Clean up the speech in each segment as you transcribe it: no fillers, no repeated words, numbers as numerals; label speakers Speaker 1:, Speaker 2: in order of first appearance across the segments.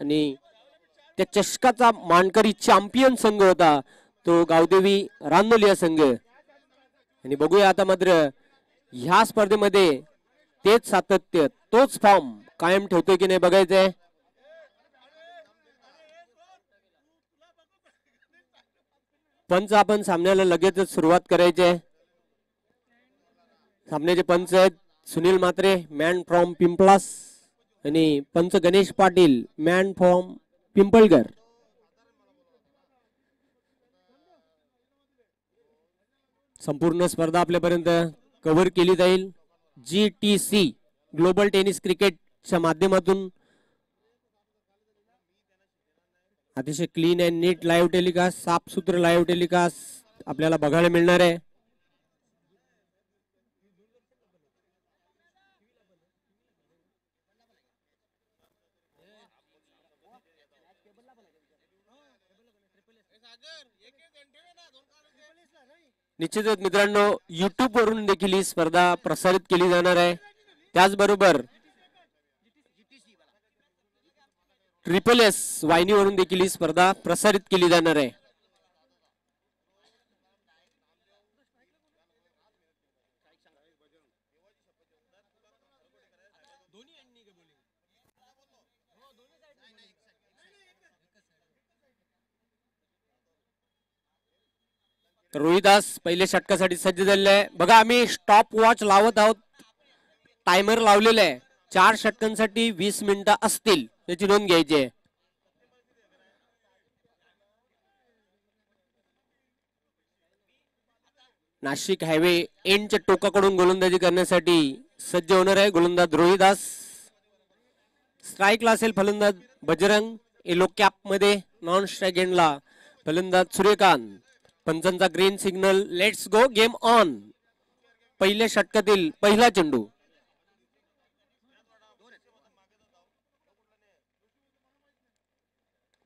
Speaker 1: आणि त्या चषकाचा मानकरी चॅम्पियन संघ होता तो गावदेवी रानोलिया संघ. आणि बघूया आता मात्र ह्या स्पर्धेमध्ये तेच सातत्य तोच फॉर्म कायम ठेवतोय की नाही बघायचंय. पंच आपण सामन्याला लगेचच सुरुवात करायची आहे. सामन्याचे पंच आहेत सुनील म्हात्रे मॅन फ्रॉम पिंपलास आणि पंच गणेश पाटील मॅन फ्रॉम पिंपळगर. संपूर्ण स्पर्धा आपल्यापर्यंत कव्हर केली जाईल GTC ग्लोबल टेनिस क्रिकेटच्या माध्यमातून. अतिशय क्लीन अँड नीट लाईव्ह टेलिकास्ट, साफसूत्र लाईव्ह टेलिकास्ट आपल्याला बघायला मिळणार आहे. निश्चितच मित्रांनो YouTube वरून देखील ही स्पर्धा प्रसारित केली जाणार आहे. त्याचबरोबर SSS वाहिनीवरून देखील ही स्पर्धा प्रसारित केली जाणार आहे. रोहिदास पहिल्या षटकासाठी सज्ज झालेला आहे. बघा आम्ही स्टॉप वॉच लावत आहोत, टायमर लावलेला आहे. 4 षटकांसाठी 20 मिनिटं असतील याची नोंद घ्यायची आहे. नाशिक हायवे एंडच्या टोकाकडून गोलंदाजी करण्यासाठी सज्ज होणार आहे गोलंदाज रोहिदास. स्ट्राईकला असेल फलंदाज बजरंग, येलो कॅप मध्ये नॉन स्ट्राईक एंडला फलंदाज सूर्यकांत. पंचांचा green signal, let's go game on. पहिल्या षटकातील पहिला चेंडू.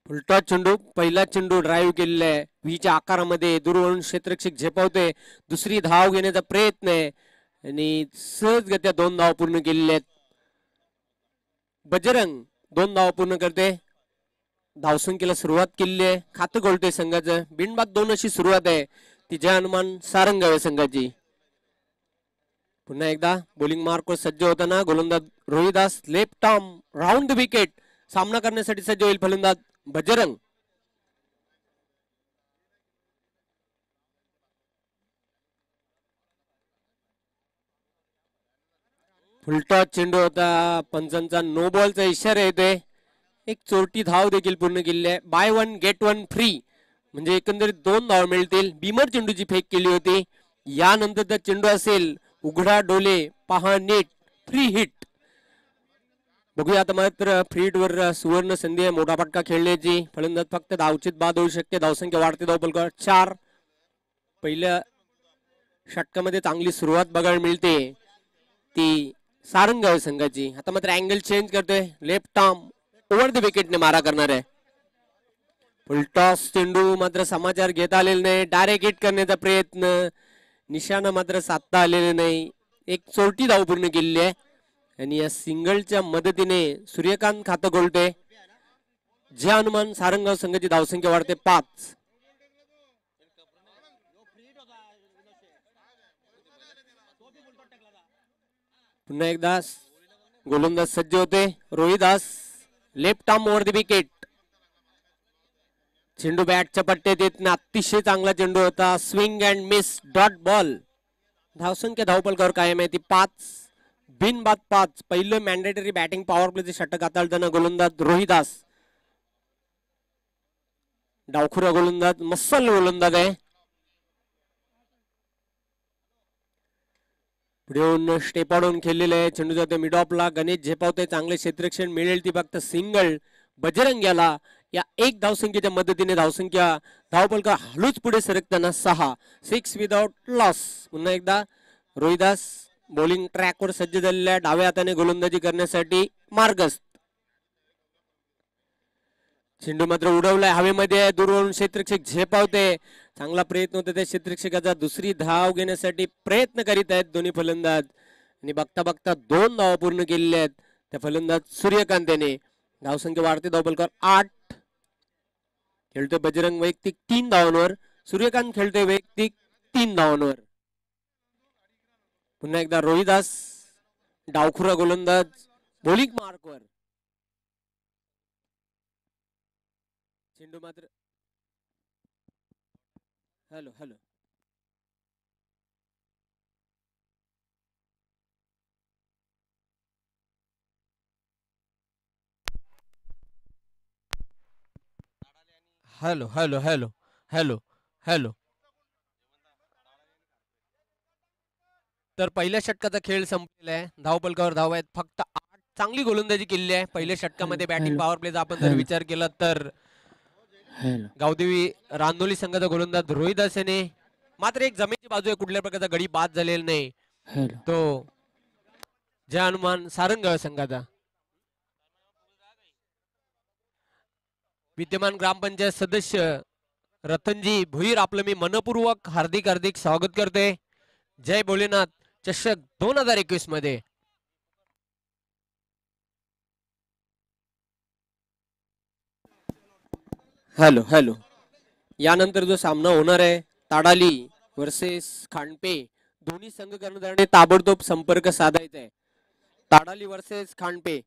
Speaker 1: उलटा चेंडू, पहिला चेंडू ड्राईव्ह केलेला आहे व्हीच्या आकारामध्ये, दूरवरून क्षेत्ररक्षक झेपावते. दुसरी धाव घेण्याचा प्रयत्न आहे आणि सहजगत्या 2 धाव पूर्ण केलेल्या आहेत. बजरंग 2 धाव पूर्ण करते. धावसंख्येला सुरुवात केलेली आहे. खातं गोलते संघाचं. बिनबाद 2 अशी सुरुवात आहे ती जय हनुमान सारंगावे संघाची. पुन्हा एकदा बॉलिंग मार्कवर सज्ज होताना गोलंदाज Rohidas left arm round the wicket. सामना करण्यासाठी सज्ज होईल फलंदाज बजरंग. फुलटॉस चेंडू होता. पंचांचा नो बॉलचा इशारा येतोय. एक चोरटी धाव देखील पूर्ण केली आहे. बाय 1 गेट 1 फ्री म्हणजे एकंदरीत 2 धाव मिळतील. बीमर चेंडूची फेक केली होती. यानंतरचा चेंडू असेल उघडा डोले पहा नीट फ्री हिट. बघूया आता मात्र फ्री हिट वर सुवर्ण संधी आहे मोठा फटका खेळण्याची. फलंदाज फक्त धावचित बाद होऊ शकते. धावसंख्या वाढते. धावफलक 4. पहिल्या षटकामध्ये चांगली सुरुवात बघायला मिळते ती सारंगाव संघाची. आता मात्र अँगल चेंज करतोय. लेफ्ट आर्म ओव्हर द विकेटने मारा करणार आहे. फुलटॉस चेंडू मात्र समाचार घेता आलेला नाही. डायरेक्ट हिट करण्याचा प्रयत्न, निशाणा मात्र साधता आलेले नाही. एक चोरटी धाव पूर्ण केलेली आहे आणि या सिंगलच्या मदतीने सूर्यकांत खातं गोलते. जय हनुमान सारंगाव संघाची धावसंख्या वाढते 5. पुन्हा एकदा गोलंदाज सज्ज होते Rohidas. Left arm over the wicket. चेंडू बॅटच्या पट्ट्यात येत ना. अतिशय चांगला चेंडू होता. Swing and miss dot ball. धावसंख्या धावफलकावर कायम आहे ती 5. बिनबाद 5. पहिलं मॅन्डेटरी बॅटिंग पॉवर प्लेचे षटक हाताळताना गोलंदाज रोहिदास. डावखुरा गोलंदाज, मसल गोलंदाज आहे. पुढे येऊन स्टेप आउट खेळलेले आहे. चेंडू जाते मिड ऑफला. गणेश झेपावते. चांगले क्षेत्ररक्षण मिळेल ती फक्त सिंगल. बजरंग याला या 1 धावसंख्येच्या मदतीने धावसंख्या धावफलक हळूच पुढे सरकताना 6. 6 विदाउट लॉस. पुन्हा एकदा रोहिदास बॉलिंग ट्रॅकवर सज्ज झालेल्या डाव्या हाताने गोलंदाजी करण्यासाठी मार्गस्थ. चेंडू मात्र उडवलाय हवेमध्ये. दूरवरून क्षेत्ररक्षक झेपावते. चांगला प्रयत्न होता त्या क्षेत्ररक्षकाचा. दुसरी धाव घेण्यासाठी प्रयत्न करीत आहेत दोन्ही फलंदाज आणि बघता बघता 2 धावा पूर्ण केलेल्या आहेत त्या फलंदाज सूर्यकांत याने. धावसंख्या वाढते. धावफलकावर 8. खेळतोय बजरंग वैयक्तिक 3 धावांवर. सूर्यकांत खेळतोय वैयक्तिक 3 धावांवर. पुन्हा एकदा रोहिदास डावखुरा गोलंदाज बॉलिंग मार्कवर. चेंडू मात्र hello hello hello hello hello hello hello. तर पहिल्या षटकाचा खेळ संपलेला आहे. धावपलकावर धाव आहेत फक्त 8. चांगली गोलंदाजी केलेली आहे पहिल्या षटकामध्ये. बॅटिंग पॉवर प्लेचा आपण जर विचार केला तर गावदेवी रांदोली संघाचा गोलंदाज रोहिदास याने मात्र एक जमेची बाजू आहे. कुठल्या प्रकारचा गडी बाद झालेला नाही. तो जय हनुमान सारंग संघाचा. विद्यमान ग्रामपंचायत सदस्य रतनजी भुईर आपलं मी मनपूर्वक हार्दिक हार्दिक स्वागत करते. जय भोलेनाथ चषक 2021 मध्ये. Hello hello. यानंतर जो सामना होणार आहे ताडाली वर्सेस खांडपे. दोन्ही संघ कर्णधाराने ताबडतोब संपर्क साधायचा आहे. Tadali versus Khandpe.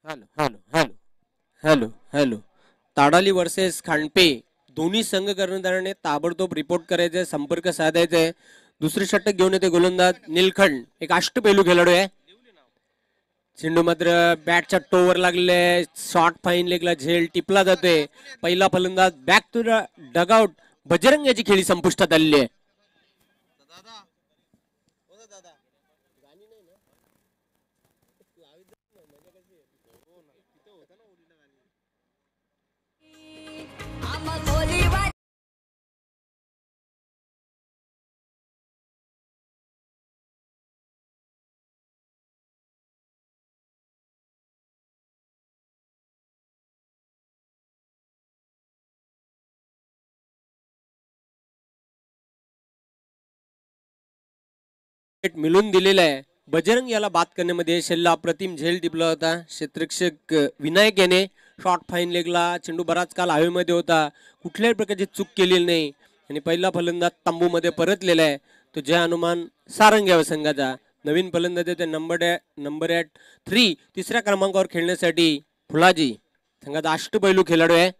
Speaker 1: Hello hello hello hello hello. Tadali versus Khandpe. दोन्ही संघ कर्णधाराने ताबडतोब रिपोर्ट करायचे, संपर्क साधायचे. दुसरे षटक घेऊन येते गोलंदाज निलखंड. एक अष्टपैलू खेळाडू आहे. चेंडू मात्र बॅटच्या टोवर लागले. शॉर्ट फाईन लेगला झेल टिपला जातोय. पहिला फलंदाज back to the dugout. Bajrang याची खेळी संपुष्टात आलेली आहे. मिळून दिलेला आहे. बजरंग याला बाद करण्यामध्ये यशला अप्रतिम झेल टिपला होता. क्षेत्ररक्षक विनायक याने शॉर्ट फाईन लेगला चेंडू बराच काल हवेमध्ये होता. कुठल्याही प्रकारची चूक केलेली नाही आणि पहिला फलंदाज तंबूमध्ये परतलेला आहे. तो जय हनुमान सारंग या संघाचा. नवीन फलंदाज ते नंबर 3 तिसऱ्या क्रमांकावर खेळण्यासाठी फुलाजी संघाचा अष्टपैलू खेळाडू आहे.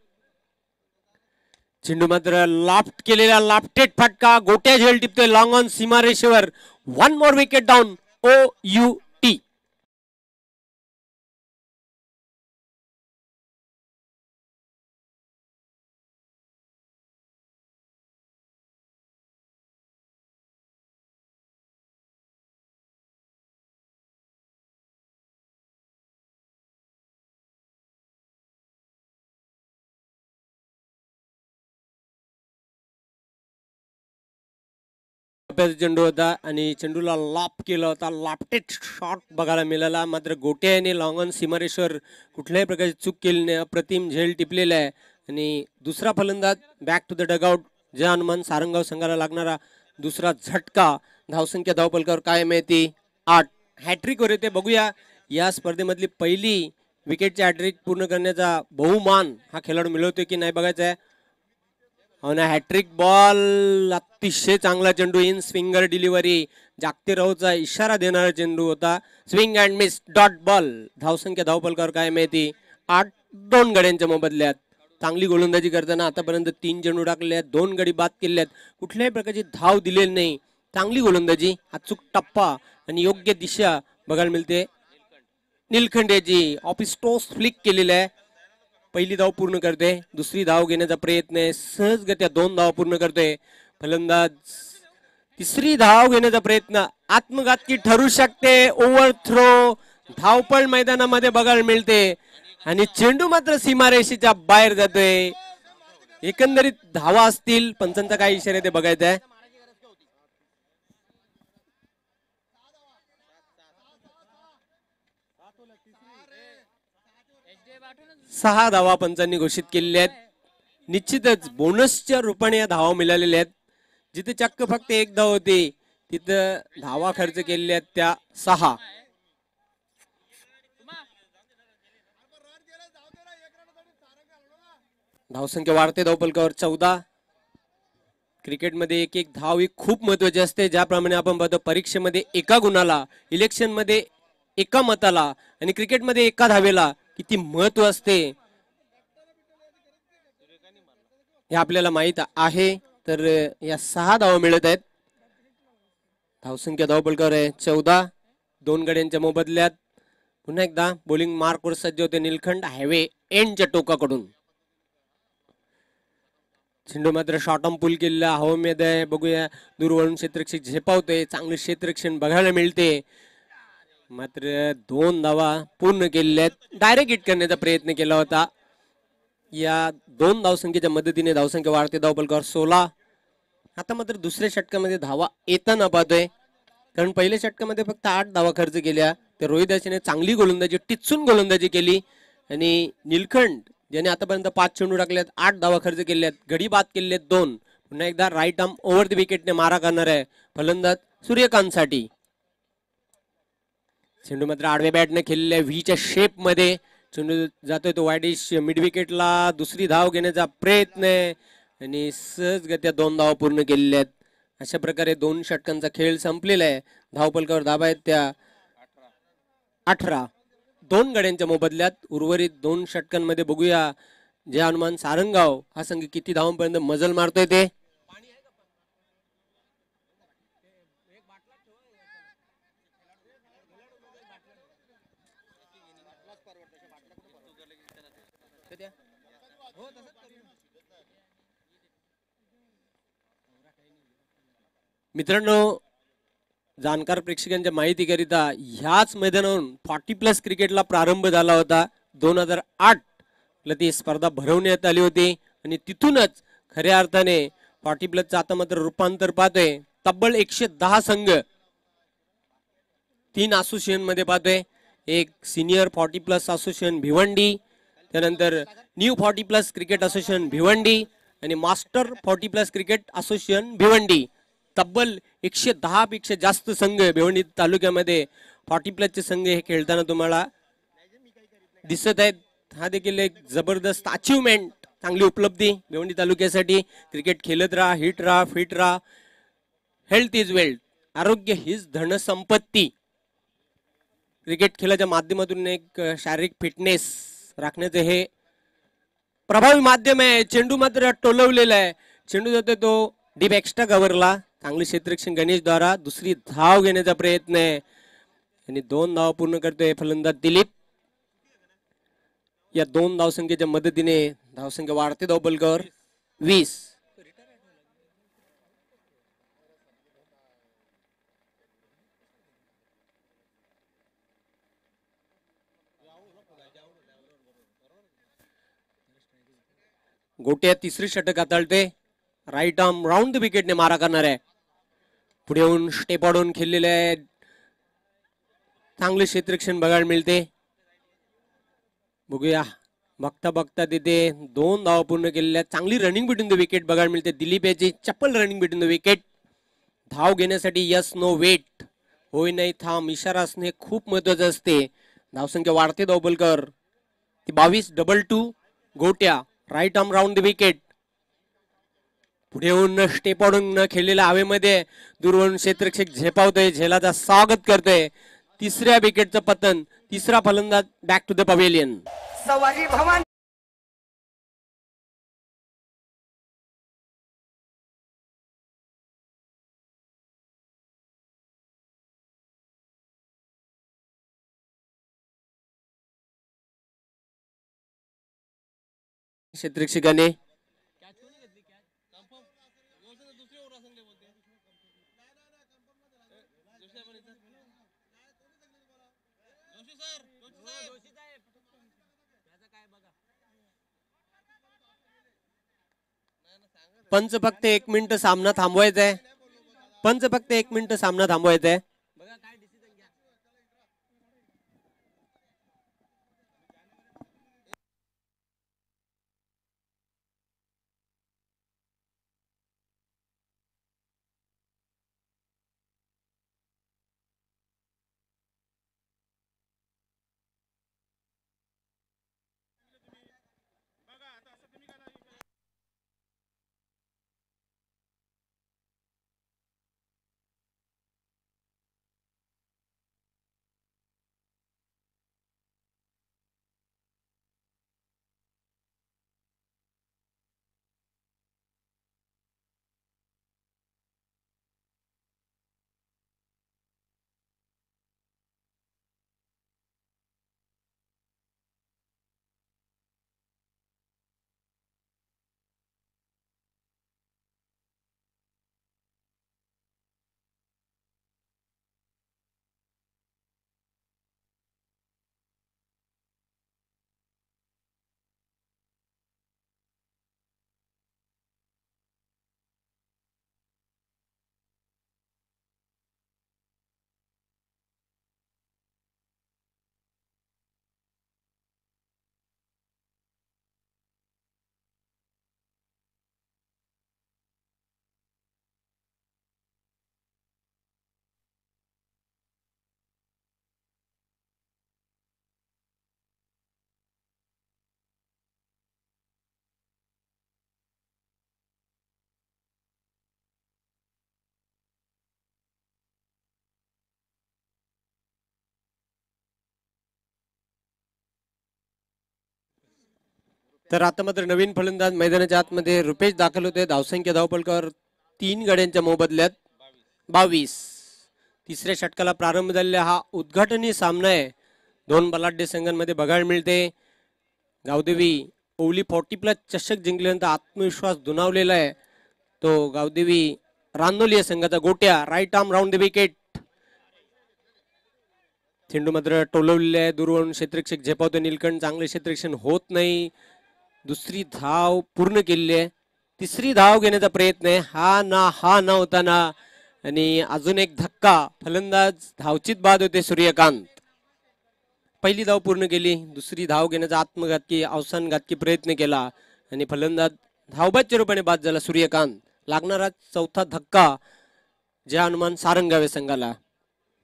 Speaker 1: चेंडू मात्र लाफ्ट केलेला लाफ्टेड फटका. गोट्या झेल टिपतोय लॉंग ऑन सीमारेषेवर. 1 more wicket down. OUT. चेंडू होता आणि चेंडूला लाप केला होता. लापटेड शॉट बघायला मिळाला. मात्र गोट्या याने लॉंग ऑन सीमारेश्वर कुठल्याही प्रकारची चूक केली नाही. अप्रतिम झेल टिपलेला आहे आणि दुसरा फलंदाज बॅक टू द डगआउट. जय हनुमान सारंगाव संघाला लागणारा दुसरा झटका. धावसंख्या धावपलकावर कायम आहे ती 8. हॅट्रिक वर येते. बघूया या स्पर्धेमधली पहिली विकेटची हॅट्रिक पूर्ण करण्याचा बहुमान हा खेळाडू मिळवतोय की नाही बघायचा आहे. Hat trick ball. अतिशय चांगला चेंडू. In swinger delivery. जागते राहूचा इशारा देणारा चेंडू होता. Swing and miss dot ball. धावसंख्या धावपलकावर काय माहिती 8. 2 गड्यांच्या मोबदल्यात. चांगली गोलंदाजी करताना आतापर्यंत 3 चेंडू टाकले आहेत. 2 गडी बाद केले आहेत. कुठल्याही प्रकारची धाव दिलेली नाही. चांगली गोलंदाजी, अचूक टप्पा आणि योग्य दिशा बघायला मिळते. निलखंड याची ऑफिस टोस्ट फ्लिक केलेला आहे. पहिली धाव पूर्ण करते. दुसरी धाव घेण्याचा प्रयत्न आहे. सहजगत्या 2 धाव पूर्ण करते फलंदाज. तिसरी धाव घेण्याचा प्रयत्न आत्मघातकी ठरू शकते. ओव्हर थ्रो धावपळ मैदानामध्ये बघायला मिळते आणि चेंडू मात्र सीमारेषेच्या बाहेर जातोय. एकंदरीत धावा असतील. पंचांचा काय इशारा ते बघायचं आहे. 6 धावा पंचांनी घोषित केलेल्या आहेत. निश्चितच बोनसच्या रूपाने या धावा मिळालेल्या आहेत. जिथे चक्क फक्त एक धाव होती तिथं धावा खर्च केलेल्या आहेत त्या 6. धावसंख्या वाढते धावपलकावर 14. क्रिकेटमध्ये एक एक धाव ही खूप महत्वाची असते. ज्याप्रमाणे आपण पाहतो परीक्षेमध्ये एका गुणाला, इलेक्शन मध्ये एका मताला आणि क्रिकेटमध्ये एका धावेला किती महत्व असते हे आपल्याला माहित आहे. तर या 6 धावा मिळत आहेत. धावसंख्या धावपलकावर आहे 14. 2 गड्यांच्या मोबदल्यात पुन्हा एकदा बॉलिंग मार्कवर सज्ज होते निलखंड हायवे एंडच्या टोकाकडून. चेंडू मात्र शॉर्ट ऑन पुल केलेला हवेमध्ये बघूया दूरवरून क्षेत्ररक्षक झेपावतोय. चांगले क्षेत्ररक्षण बघायला मिळते. मात्र 2 धावा पूर्ण केलेल्या आहेत. डायरेक्ट हिट करण्याचा प्रयत्न केला होता. या 2 धावसंख्येच्या मदतीने धावसंख्या वाढते धावपलकावर 16. आता मात्र दुसऱ्या षटकामध्ये धावा येताना पाहतोय. कारण पहिल्या षटकामध्ये फक्त 8 धावा खर्च केल्या. तर रोहित दासीने चांगली गोलंदाजी टिचून गोलंदाजी केली आणि निलखंड ज्याने आतापर्यंत 5 चेंडू टाकल्यात 8 धावा खर्च केल्यात. गडी बाद केलेत 2. पुन्हा एकदा राईट आर्म ओव्हर द विकेटने मारा करणार आहे फलंदाज सूर्यकांत साठी. चेंडू मात्र आडव्या बॅटने खेळलेल्या व्हीच्या शेप मध्ये चेंडू जातोय तो वाईडिश मिड विकेटला. दुसरी धाव घेण्याचा प्रयत्न आहे आणि सहजगत्या 2 धावा पूर्ण केलेल्या आहेत. अशा प्रकारे 2 षटकांचा खेळ संपलेला आहे. धावपलकावर धावा आहेत त्या 18. 2 गड्यांच्या मोबदल्यात उर्वरित 2 षटकांमध्ये बघूया जे हनुमान सारंगाव हा संघ किती धावांपर्यंत मजल मारतोय ते. मित्रांनो जाणकार प्रेक्षकांच्या माहितीकरिता ह्याच मैदानावरून 40+ क्रिकेटला प्रारंभ झाला होता. 2008 ला ती स्पर्धा भरवण्यात आली होती आणि तिथूनच खऱ्या अर्थाने 40+ आता मात्र रूपांतर पाहतोय. तब्बल 110 संघ 3 असोसिएशन मध्ये पाहतोय. एक सिनियर 40+ असोसिएशन भिवंडी, त्यानंतर न्यू 40+ क्रिकेट असोसिएशन भिवंडी आणि मास्टर 40+ क्रिकेट असोसिएशन भिवंडी. तब्बल 110 पेक्षा जास्त संघ भिवंडी तालुक्यामध्ये 40+ चे संघ हे खेळताना तुम्हाला दिसत आहेत. हा देखील एक जबरदस्त अचीवमेंट, चांगली उपलब्धी भिवंडी तालुक्यासाठी. क्रिकेट खेळत राहा, हिट राहा, फिट राहा. हेल्थ इज वेल्थ, आरोग्य हीच धनसंपत्ती. क्रिकेट खेळाच्या माध्यमातून एक शारीरिक फिटनेस राखण्याचे हे प्रभावी माध्यम आहे. चेंडू मात्र टोलवलेला आहे. चेंडू जातोय तो डीप एक्स्ट्रा कव्हरला. चांगले क्षेत्ररक्षण गणेश द्वारा. दुसरी धाव घेण्याचा प्रयत्न आहे आणि 2 धाव पूर्ण करतोय फलंदाज दिलीप. या 2 धावसंख्येच्या मदतीने धावसंख्या वाढते धावपलकावर 20. गोट्या तिसरी षटक हाताळते. राईट आर्म राऊंड द विकेटने मारा करणार आहे. पुढे येऊन स्टेप आडून खेळलेले आहे. चांगले क्षेत्ररक्षण बघायला मिळते. बघूया बघता बघता तिथे 2 धावा पूर्ण केलेल्या. चांगली रनिंग बिटवीन द विकेट बघायला मिळते. दिलीप याची चप्पल रनिंग बिटवीन द विकेट. धाव घेण्यासाठी यस नो वेट, होय नाही थांब, इशारा असणे खूप महत्वाचे असते. धावसंख्या वाढते धावपलकर 22. Double 2 Gotya. Right arm round the wicket. पुढे येऊन स्टेप आडून खेळलेल्या हवेमध्ये दूरवरून क्षेत्ररक्षक झेपावतोय. झेलाचा स्वागत करतोय. तिसऱ्या विकेटचं पतन. तिसरा फलंदाज बॅक टू द पवेलियन. क्षेत्ररक्षकाने पंच फक्त 1 मिनिट सामना थांबवायचा आहे. पंच फक्त 1 मिनिट सामना थांबवायचा आहे. तर आता मात्र नवीन फलंदाज मैदानाच्या आतमध्ये रुपेश दाखल होते. धावसंख्या धावपलकावर 3 गड्यांच्या मोबदल्यात 22. तिसऱ्या षटकाला प्रारंभ झालेला हा उद्घाटनी सामना आहे. दोन बलाढ्य संघांमध्ये बघायला मिळते. गावदेवी ओवली 40+ चषक जिंकल्यानंतर आत्मविश्वास दुणावलेला आहे. तो गावदेवी रानोली या संघाचा Gotya right arm round the wicket. चेंडू मात्र टोलवलेले आहे. दूरवरून क्षेत्ररक्षक झेपावतो नीलकंठ. चांगले क्षेत्ररक्षण होत नाही. दुसरी धाव पूर्ण केलेली आहे. तिसरी धाव घेण्याचा प्रयत्न आहे. हा ना होताना आणि अजून एक धक्का. फलंदाज धावचित बाद होते सूर्यकांत. पहिली धाव पूर्ण केली. दुसरी धाव घेण्याचा आत्मघातकी अवसानघातकी प्रयत्न केला आणि फलंदाज धावबादच्या रूपाने बाद झाला सूर्यकांत. लागणारा चौथा धक्का जे हनुमान सारंगावे संघाला.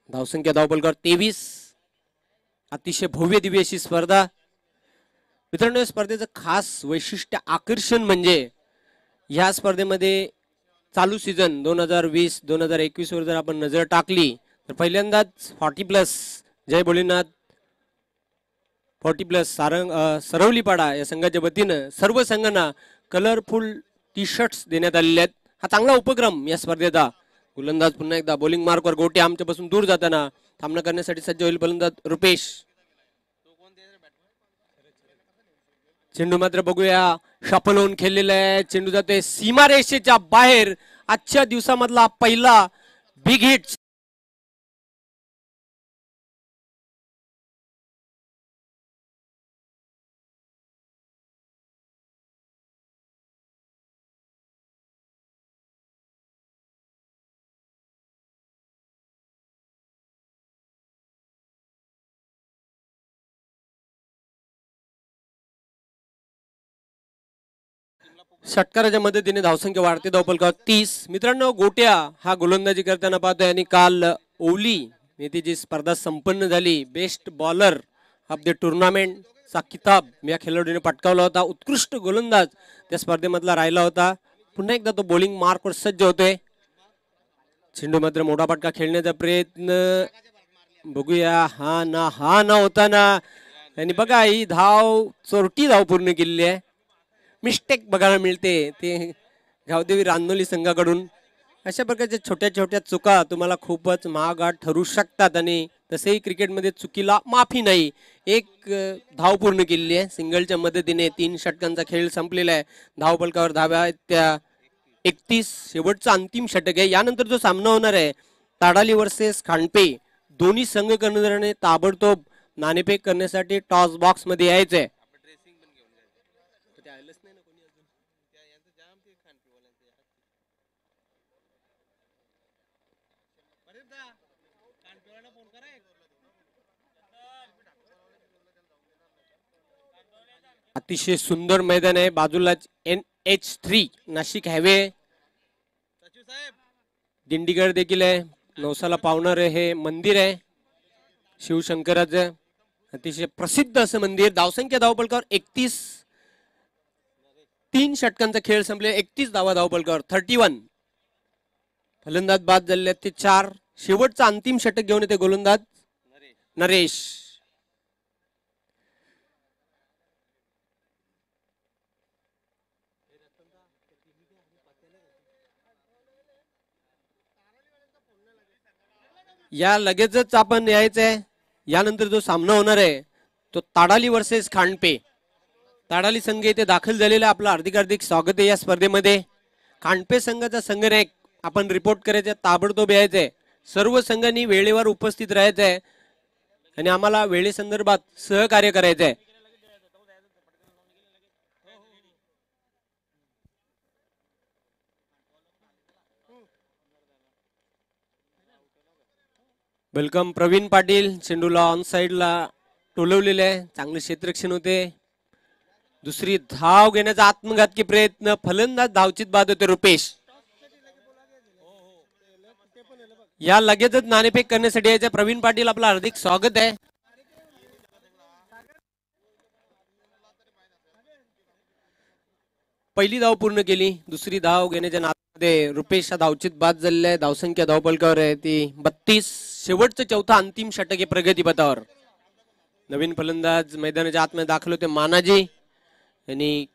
Speaker 1: धावसंख्या धावपलकावर 23. अतिशय भव्य दिव्य अशी स्पर्धा. मित्रांनो, या स्पर्धेचं खास वैशिष्ट्य आकर्षण म्हणजे या स्पर्धेमध्ये चालू सीझन 2020-2021 वर जर आपण नजर टाकली तर पहिल्यांदाच 40+ जय भोलेनाथ 40+ सरवलीपाडा या संघाच्या वतीनं सर्व संघांना कलरफुल टी शर्ट्स देण्यात आलेले आहेत. हा चांगला उपक्रम या स्पर्धेचा. गोलंदाज पुन्हा एकदा बॉलिंग मार्कवर गोटे आमच्यापासून दूर जाताना सामना करण्यासाठी सज्ज होईल फलंदाज रुपेश. चेंडू मात्र बघूया शफल होऊन खेळलेला आहे. चेंडू जाते सीमारेषेच्या बाहेर. आजच्या दिवसामधला पहिला बिग हिट. षटकाराच्या मदतीने धावसंख्या वाढते. धावपलकावर 30. मित्रांनो, गोट्या हा गोलंदाजी करताना पाहतोय आणि काल ओवली येथे जी स्पर्धा संपन्न झाली best bowler of the tournament चा किताब या खेळाडूने पटकावला होता. उत्कृष्ट गोलंदाज त्या स्पर्धेमधला राहिला होता. पुन्हा एकदा तो बॉलिंग मार्कवर सज्ज होतोय. चेंडू मात्र मोठा पटका खेळण्याचा प्रयत्न बघूया. हा ना होताना आणि बघा ही धाव चोरटी धाव पूर्ण केलेली आहे. मिस्टेक बघायला मिळते ते गावदेवी रानोली संघाकडून. अशा प्रकारच्या छोट्या छोट्या चुका तुम्हाला खूपच महागात ठरू शकतात आणि तसेही क्रिकेटमध्ये चुकीला माफी नाही. एक धाव पूर्ण केलेली आहे सिंगलच्या मदतीने. 3 षटकांचा खेळ संपलेला आहे. धावपलकावर धाव्या आहेत त्या 31. शेवटचं अंतिम षटक आहे. यानंतर जो सामना होणार आहे ताडाली वर्सेस खांडपे. दोन्ही संघ कर्णधाराने ताबडतोब नाणेफेक करण्यासाठी टॉस बॉक्स मध्ये यायचंय. अतिशय सुंदर मैदान आहे. बाजूलाच NH3 नाशिक हायवे दिंडीगड देखील आहे. नवसाला पावणार हे मंदिर आहे शिवशंकराचं. अतिशय प्रसिद्ध असं मंदिर. धावसंख्या धावपलकावर 31. 3 षटकांचा खेळ संपले. 31 धावा धावपलकावर 31. फलंदाज बाद झाले ते 4. शेवटचा अंतिम षटक घेऊन येते गोलंदाज नरेश. या लगेचच आपण यायचंय. यानंतर जो सामना होणार आहे तो ताडाली वर्सेस खांडपे. ताडाली संघ येथे दाखल झालेला. आपलं हार्दिक स्वागत आहे या स्पर्धेमध्ये. खांडपे संघाचा संघनायक आपण रिपोर्ट करायचा ताबडतोब यायचंय. सर्व संघांनी वेळेवर उपस्थित राहायचंय आणि आम्हाला वेळेसंदर्भात सहकार्य करायचंय. वेलकम प्रवीण पाटील. चेंडूला ऑन साइडला टोलवलेले आहे. चांगले क्षेत्ररक्षण होते. दुसरी धाव घेण्याचा आत्मघातकी प्रयत्न. फलंदाज धावचित बाद होते रुपेश. या लगेचच नाणेफेक करण्यासाठी यायचं प्रवीण पाटील. आपलं हार्दिक स्वागत आहे. पहिली धाव पूर्ण केली. दुसरी धाव घेण्याच्या नादामध्ये रुपेश हा धावचित बाद झालेला आहे. धावसंख्या धावपलकावर आहे ती 32. शेवटचं चौथा अंतिम षटक आहे प्रगतीपथावर. नवीन फलंदाज मैदानाच्या आतमध्ये दाखल होते मानाजी. आणि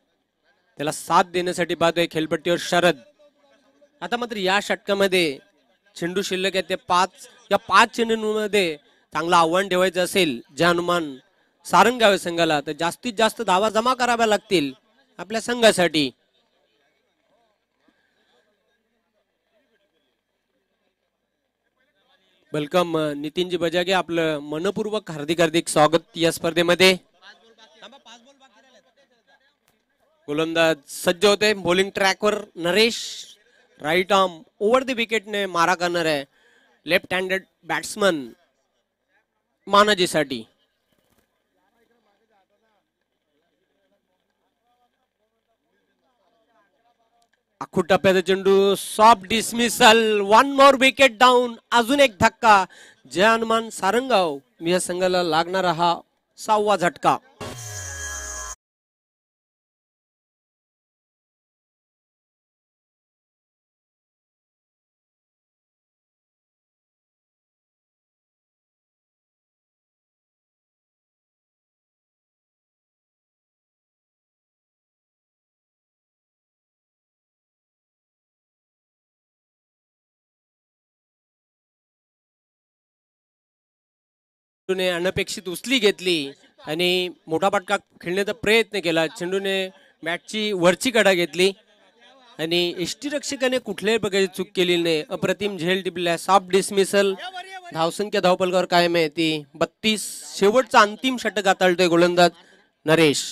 Speaker 1: त्याला साथ देण्यासाठी पाहतोय खेळपट्टीवर शरद. आता मात्र या षटकामध्ये चेंडू शिल्लक आहे ते 5. या 5 चेंडूंमध्ये चांगलं आव्हान ठेवायचं असेल जय हनुमान सारंगावे संघाला तर जास्तीत जास्त धावा जमा कराव्या लागतील आपल्या संघासाठी. वेलकम नितीनजी बजागे, आपलं मनपूर्वक हार्दिक हार्दिक स्वागत या स्पर्धेमध्ये. गोलंदाज सज्ज होते बॉलिंग ट्रॅकवर. Naresh right arm over the विकेटने मारा करणार आहे लेफ्ट हँडेड बॅट्समन मानाजीसाठी. आखू टप्प्याचा चेंडू soft dismissal. 1 more wicket down. अजून एक धक्का. जय हनुमान सारंगाव या संघाला लागणारा हा 6वा झटका. अनपेक्षित उचली घेतली आणि मोठा फटका खेळण्याचा प्रयत्न केला. चेंडूने मॅचची वरची कडा घेतली आणि यष्टीरक्षकाने कुठल्याही प्रकारची चूक केली नाही. अप्रतिम झेल टिपल्या. Soft dismissal. धावसंख्या धावपलकावर कायम आहे ती 32. शेवटचा अंतिम षटक हाताळतोय गोलंदाज नरेश.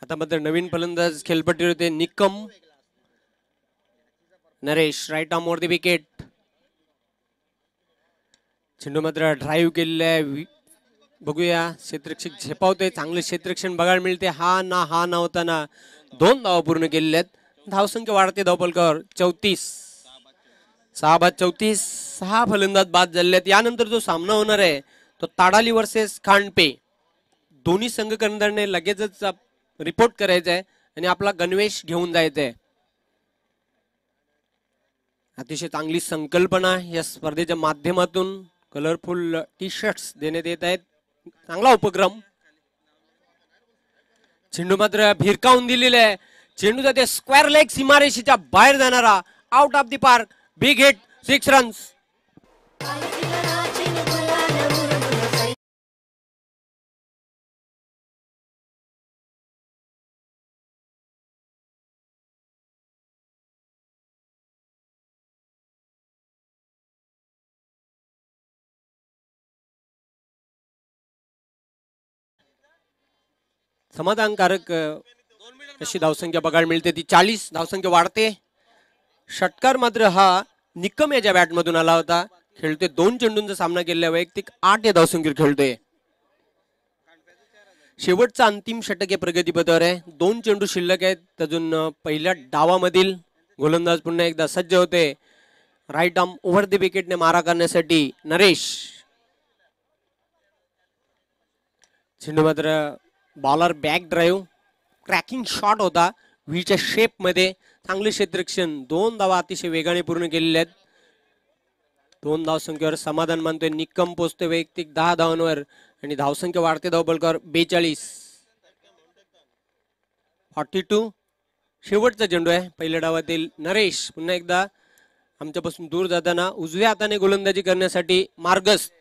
Speaker 1: आता मात्र नवीन फलंदाज खेळपट्टीवर होते Nikam. Naresh right arm over the wicket. चेंडू मात्र ड्राईव्ह केलेला आहे. बघूया क्षेत्ररक्षक झेपावतोय. चांगले क्षेत्ररक्षण बघायला मिळते. हा नव्हता ना. 2 धावा पूर्ण केलेल्या आहेत. धावसंख्या वाढते धावपलकावर 34. 6 बाद 34. 6 फलंदाज बाद झालेले आहेत. यानंतर जो सामना होणार आहे तो ताडाली वर्सेस खांडपे. दोन्ही संघ कर्णधाराने लगेचच रिपोर्ट करायचा आहे आणि आपला गणवेश घेऊन जायचा आहे. अतिशय चांगली संकल्पना या स्पर्धेच्या माध्यमातून कलरफुल टी शर्ट्स देण्यात येत आहेत. चांगला उपक्रम. चेंडू मात्र भिरकावून दिलेला आहे. चेंडू जाते स्क्वेअर लेग सीमारेषेच्या बाहेर जाणारा. Out of the park. Big hit. 6 runs. समाधानकारक अशी धावसंख्या बघायला मिळते ती 40. धावसंख्या वाढते. षटकार मात्र हा निकम याच्या बॅटमधून आला होता. खेळतोय 2 चेंडूंचा सामना केलेला. वैयक्तिक 8 या धावसंख्येवर खेळतोय. शेवटचा अंतिम षटक या प्रगतीपथावर आहे. 2 चेंडू शिल्लक आहेत अजून. पहिल्या डावामधील गोलंदाज पुन्हा एकदा सज्ज होते. राईट आर्म ओव्हर द विकेटने मारा करण्यासाठी नरेश. चेंडू मात्र bowler back drive cracking shot होता व्हीच्या शेप मध्ये. चांगले क्षेत्ररक्षण. 2 धावा अतिशय वेगाने पूर्ण केलेल्या आहेत. 2 धावसंख्येवर समाधान मानतोय. निकम पोचतोय वैयक्तिक 10 धावांवर आणि धावसंख्या वाढते धावपलकावर 42. 42. शेवटचा चेंडू आहे पहिल्या डावातील. नरेश पुन्हा एकदा आमच्यापासून दूर जाताना उजव्या हाताने गोलंदाजी करण्यासाठी मार्गस्थ.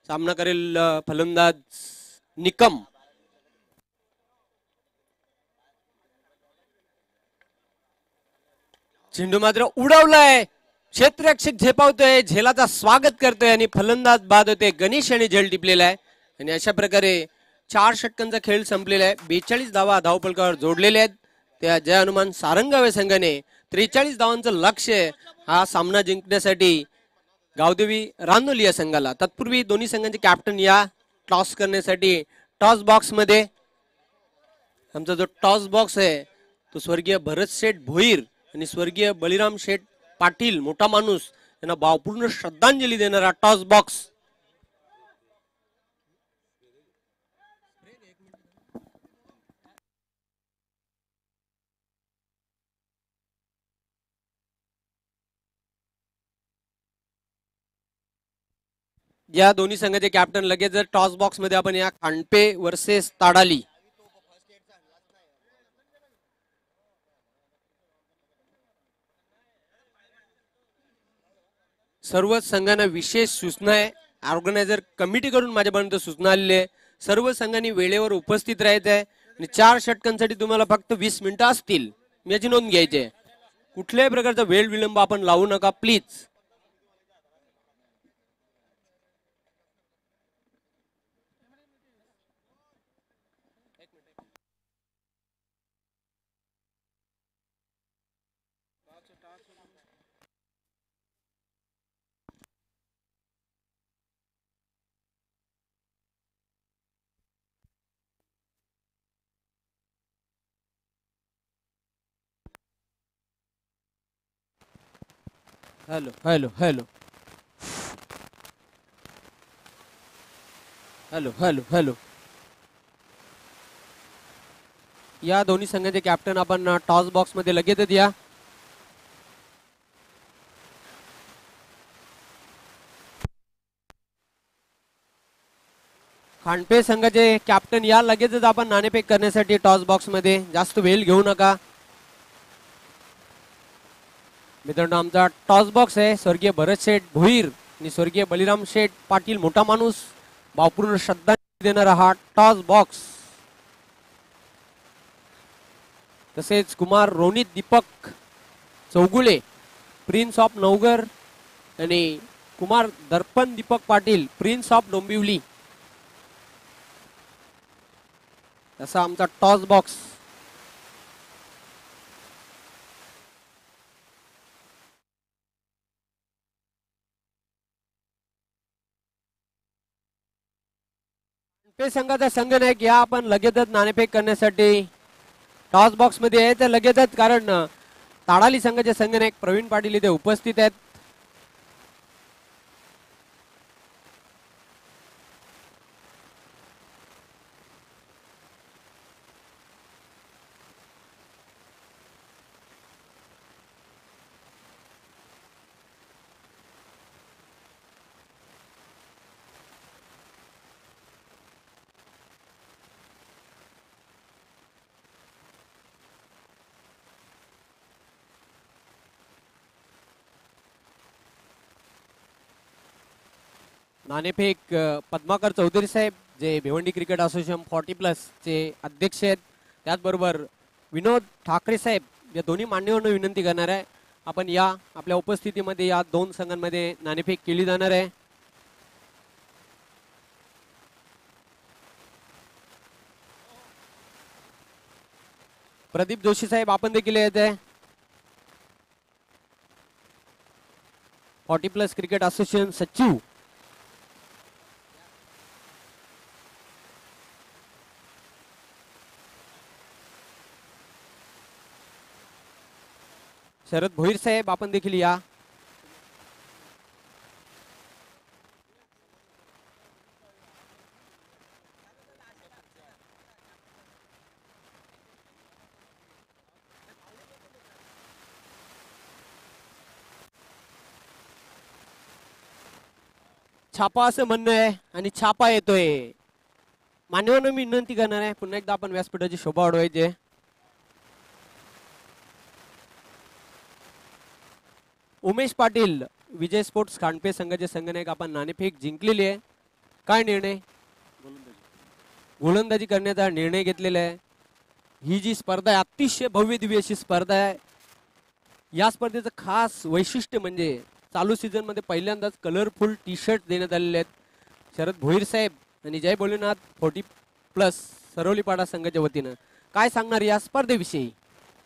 Speaker 1: सामना करेल फलंदाज निकम. चेंडू मात्र उडवलाय. क्षेत्ररक्षक झेपावतोय. झेलाचा स्वागत करतोय आणि फलंदाज बाद होते. गणेश यांनी झेल टिपलेला आहे आणि अशा प्रकारे 4 षटकांचा खेळ संपलेला आहे. 42 धावा धावपलकावर जोडलेले आहेत. त्या जय हनुमान सारंगावे संघाने 43 धावांचं लक्ष्य हा सामना जिंकण्यासाठी गावदेवी रानोली या संघाला. तत्पूर्वी दोन्ही संघांचे कॅप्टन या टॉस करण्यासाठी टॉस बॉक्स मध्ये. आमचा जो टॉस बॉक्स आहे तो स्वर्गीय भरत शेठ भोईर आणि स्वर्गीय बळीराम शेठ पाटील मोठा माणूस यांना भावपूर्ण श्रद्धांजली देणारा टॉस बॉक्स. या दोन्ही संघाचे कॅप्टन लगेच टॉस बॉक्स मध्ये आपण या खांडपे वर्सेस ताडाली सर्व संघांना विशेष सूचना आहे. ऑर्गनायझर कमिटीकडून माझ्यापर्यंत सूचना आलेली आहे. सर्व संघांनी वेळेवर उपस्थित राहायचं आहे आणि 4 षटकांसाठी तुम्हाला फक्त 20 मिनिटं असतील. याची नोंद घ्यायची आहे. कुठल्याही प्रकारचा वेळ विलंब आपण लावू नका please. Hello hello hello hello hello hello. या दोन्ही संघाचे कॅप्टन आपण टॉस बॉक्स मध्ये लगेचच या. खांडपे संघाचे कॅप्टन या लगेचच आपण नाणेफेक करण्यासाठी टॉस बॉक्स मध्ये. जास्त वेळ घेऊ नका मित्रांनो. आमचा टॉस बॉक्स आहे स्वर्गीय भरत शेठ भोईर आणि स्वर्गीय बलिराम शेठ पाटील मोठा माणूस भावपूर्ण श्रद्धांजली देणारा हा टॉस बॉक्स. तसेच कुमार रोनित दीपक चौगुले प्रिन्स ऑफ नवगर आणि कुमार दर्पण दीपक पाटील प्रिन्स ऑफ डोंबिवली असा आमचा टॉस बॉक्स. संघाचा संघनायक या आपण लगेचच नाणेफेक करण्यासाठी टॉस बॉक्स मध्ये आहे. तर लगेचच कारण ताडाली संघाचे संघनायक प्रवीण पाटील इथे उपस्थित आहेत. नाणेफेक पद्माकर चौधरी साहेब जे भिवंडी क्रिकेट असोसिएशन 40+ चे अध्यक्ष आहेत. त्याचबरोबर विनोद ठाकरे साहेब या दोन्ही मान्यवरांना विनंती करणार आहे आपण या आपल्या उपस्थितीमध्ये या दोन संघांमध्ये नाणेफेक केली जाणार आहे. प्रदीप जोशी साहेब आपण देखील येत आहे. 40+ क्रिकेट असोसिएशन सचिव शरद भोईर साहेब आपण देखील या. छापा असं म्हणणं आहे आणि छापा येतोय. मान्यवरांना मी विनंती करणार आहे पुन्हा एकदा आपण व्यासपीठाची शोभा वाढवायची. उमेश पाटील विजय स्पोर्ट्स खांडपे संघाचे संघनायक आपण नाणेफेक जिंकलेली आहे. काय निर्णय? गोलंदाजी करण्याचा निर्णय घेतलेला आहे. ही जी स्पर्धा आहे अतिशय भव्य दिव्य अशी स्पर्धा आहे. या स्पर्धेचं खास वैशिष्ट्य म्हणजे चालू सीझन मध्ये पहिल्यांदाच कलरफुल टी शर्ट देण्यात आलेले आहेत. शरद भोईर साहेब आणि जय भोलेनाथ 40+ सरवलीपाडा संघाच्या वतीनं काय सांगणार या स्पर्धेविषयी?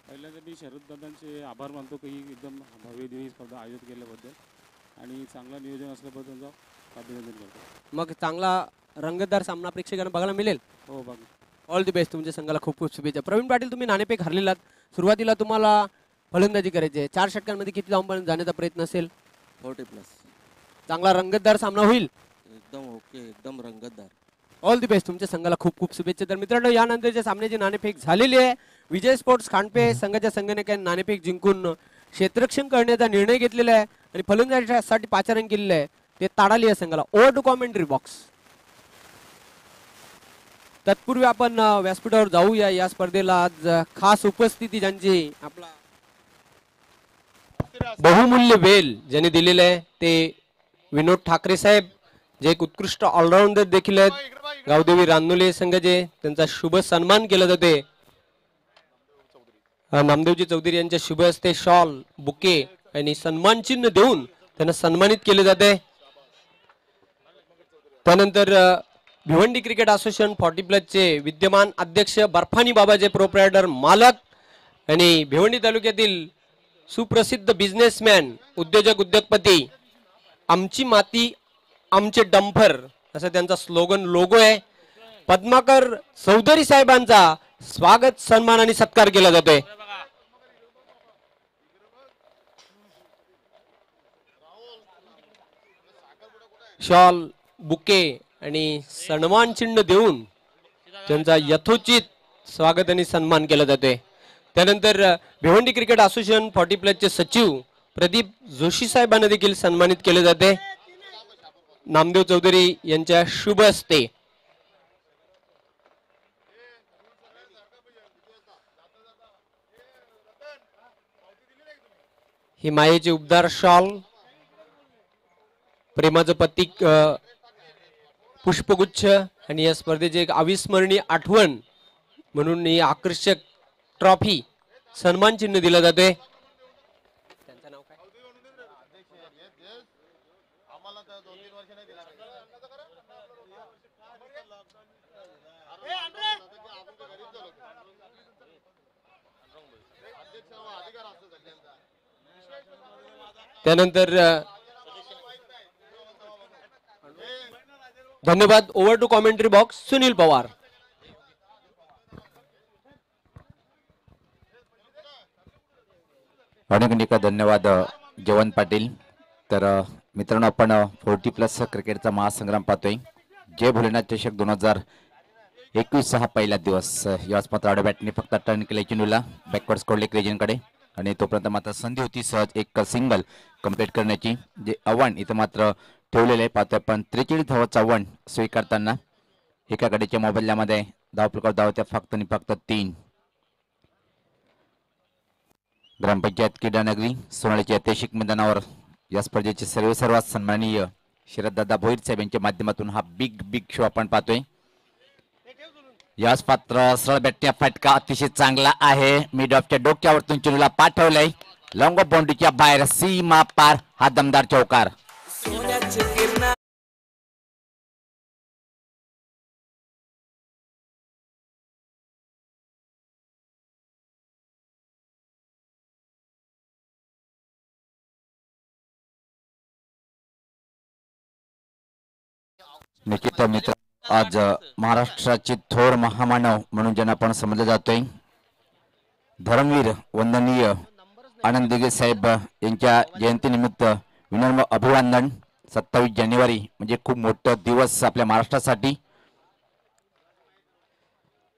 Speaker 2: पहिल्यांदा मी शरद दादांचे आभार मानतो की एकदम भव्य दिव्य स्पर्धा आयोजित केल्याबद्दल आणि चांगलं नियोजन असल्याबद्दल त्यांचं अभिनंदन करतो.
Speaker 1: मग चांगला रंगतदार सामना प्रेक्षकांना बघायला मिळेल.
Speaker 2: हो बघा.
Speaker 1: All the best. तुमच्या संघाला खूप खूप शुभेच्छा. प्रवीण पाटील तुम्ही नाणेफेक हरलेलात. सुरुवातीला तुम्हाला फलंदाजी करायची आहे. 4 षटकांमध्ये किती धावांपर्यंत जाण्याचा प्रयत्न असेल?
Speaker 3: 40+.
Speaker 1: चांगला रंगतदार सामना होईल.
Speaker 3: एकदम ओके, एकदम रंगतदार.
Speaker 1: All the best. तुमच्या संघाला खूप खूप शुभेच्छा. तर मित्रांनो यानंतरच्या सामन्याची नाणेफेक झालेली आहे. विजय स्पोर्ट्स खांडपे संघाच्या संघनायकांनी नाणेफेक जिंकून क्षेत्ररक्षण करण्याचा निर्णय घेतलेला आहे आणि फलंदाजीसाठी पाचारण केलेलं आहे ते ताडाली या संघाला. Over to commentary box. तत्पूर्वी आपण व्यासपीठावर जाऊया. या स्पर्धेला आज खास उपस्थिती ज्यांची आपला बहुमूल्य वेल ज्यांनी दिलेलं आहे ते विनोद ठाकरे साहेब, जे एक उत्कृष्ट ऑलराऊंडर देखील आहेत. गावदेवी रानोले संघाचे त्यांचा शुभ सन्मान केला जाते. नामदेवजी चौधरी यांच्या शुभ हस्ते शॉल, बुके आणि सन्मान चिन्ह देऊन त्यांना सन्मानित केले जाते. त्यानंतर भिवंडी क्रिकेट असोसिएशन 40+ चे विद्यमान अध्यक्ष बर्फानी बाबाजे प्रोप्रायटर मालक आणि भिवंडी तालुक्यातील सुप्रसिद्ध बिझनेसमॅन, उद्योजपती, आमची माती आमचे डंपर असं त्यांचा स्लोगन लोगो आहे. पद्माकर चौधरी साहेबांचा स्वागत, सन्मान आणि सत्कार केला जातोय. शॉल, बुके आणि सन्मान चिन्ह देऊन त्यांचा यथोचित स्वागत आणि सन्मान केला जातोय. त्यानंतर भिवंडी क्रिकेट असोसिएशन 40+ चे सचिव प्रदीप जोशी साहेबांना देखील सन्मानित केले जाते नामदेव चौधरी यांच्या शुभ हस्ते. ही मायेचे उबदार शॉल, प्रेमाचं प्रतीक पुष्पगुच्छ आणि या स्पर्धेची एक अविस्मरणीय आठवण म्हणून ही आकर्षक ट्रॉफी, सन्मान चिन्ह दिलं जाते. त्यांचं नाव काय? त्यानंतर धन्यवाद. Over to commentary box Sunil Pawar.
Speaker 4: अनेक धन्यवाद जवन पाटील. तर मित्रांनो, आपण 40+ क्रिकेटचा महासंग्राम पाहतोय. जय भोलेनाथ चषक 2021 हा पहिला दिवस. याच मात्र आडबॅटने फक्त टर्न केले चेंडूला बॅकवर्ड स्कोरले क्रेजनकडे आणि तोपर्यंत मात्र संधी होती सहज एक सिंगल कंप्लीट करण्याची, जे आव्हान इथं मात्र ठेवलेलं आहे. पाहतोय आपण 43 धावांचं आव्हान स्वीकारताना एका गडीच्या मोबाईलमध्ये धावफलकावर धावत्या फक्त आणि फक्त 3. ग्रामपंचायत क्रीडानगरी सोनाळीच्या ऐतिहासिक मैदानावर या स्पर्धेचे सर्वात सन्माननीय शरददादा भोईर साहेब यांच्या माध्यमातून हा बिग शो आपण पाहतोय. याच पात्र सरळ बॅटच्या फटका अतिशय चांगला आहे. मिड ऑफच्या डोक्यावरतून चेंडूला पाठवलंय लॉंग ऑफ बाउंड्रीच्या बाहेर, सीमा पार हा दमदार चौकार. निश्चित मित्र, आज महाराष्ट्राचे थोर महामानव म्हणून ज्यांना आपण समजलं जातोय, धर्मवीर वंदनीय आनंद दिघे साहेब यांच्या जयंतीनिमित्त विनम्र अभिवादन. 27 जानेवारी म्हणजे खूप मोठा दिवस आपल्या महाराष्ट्रासाठी.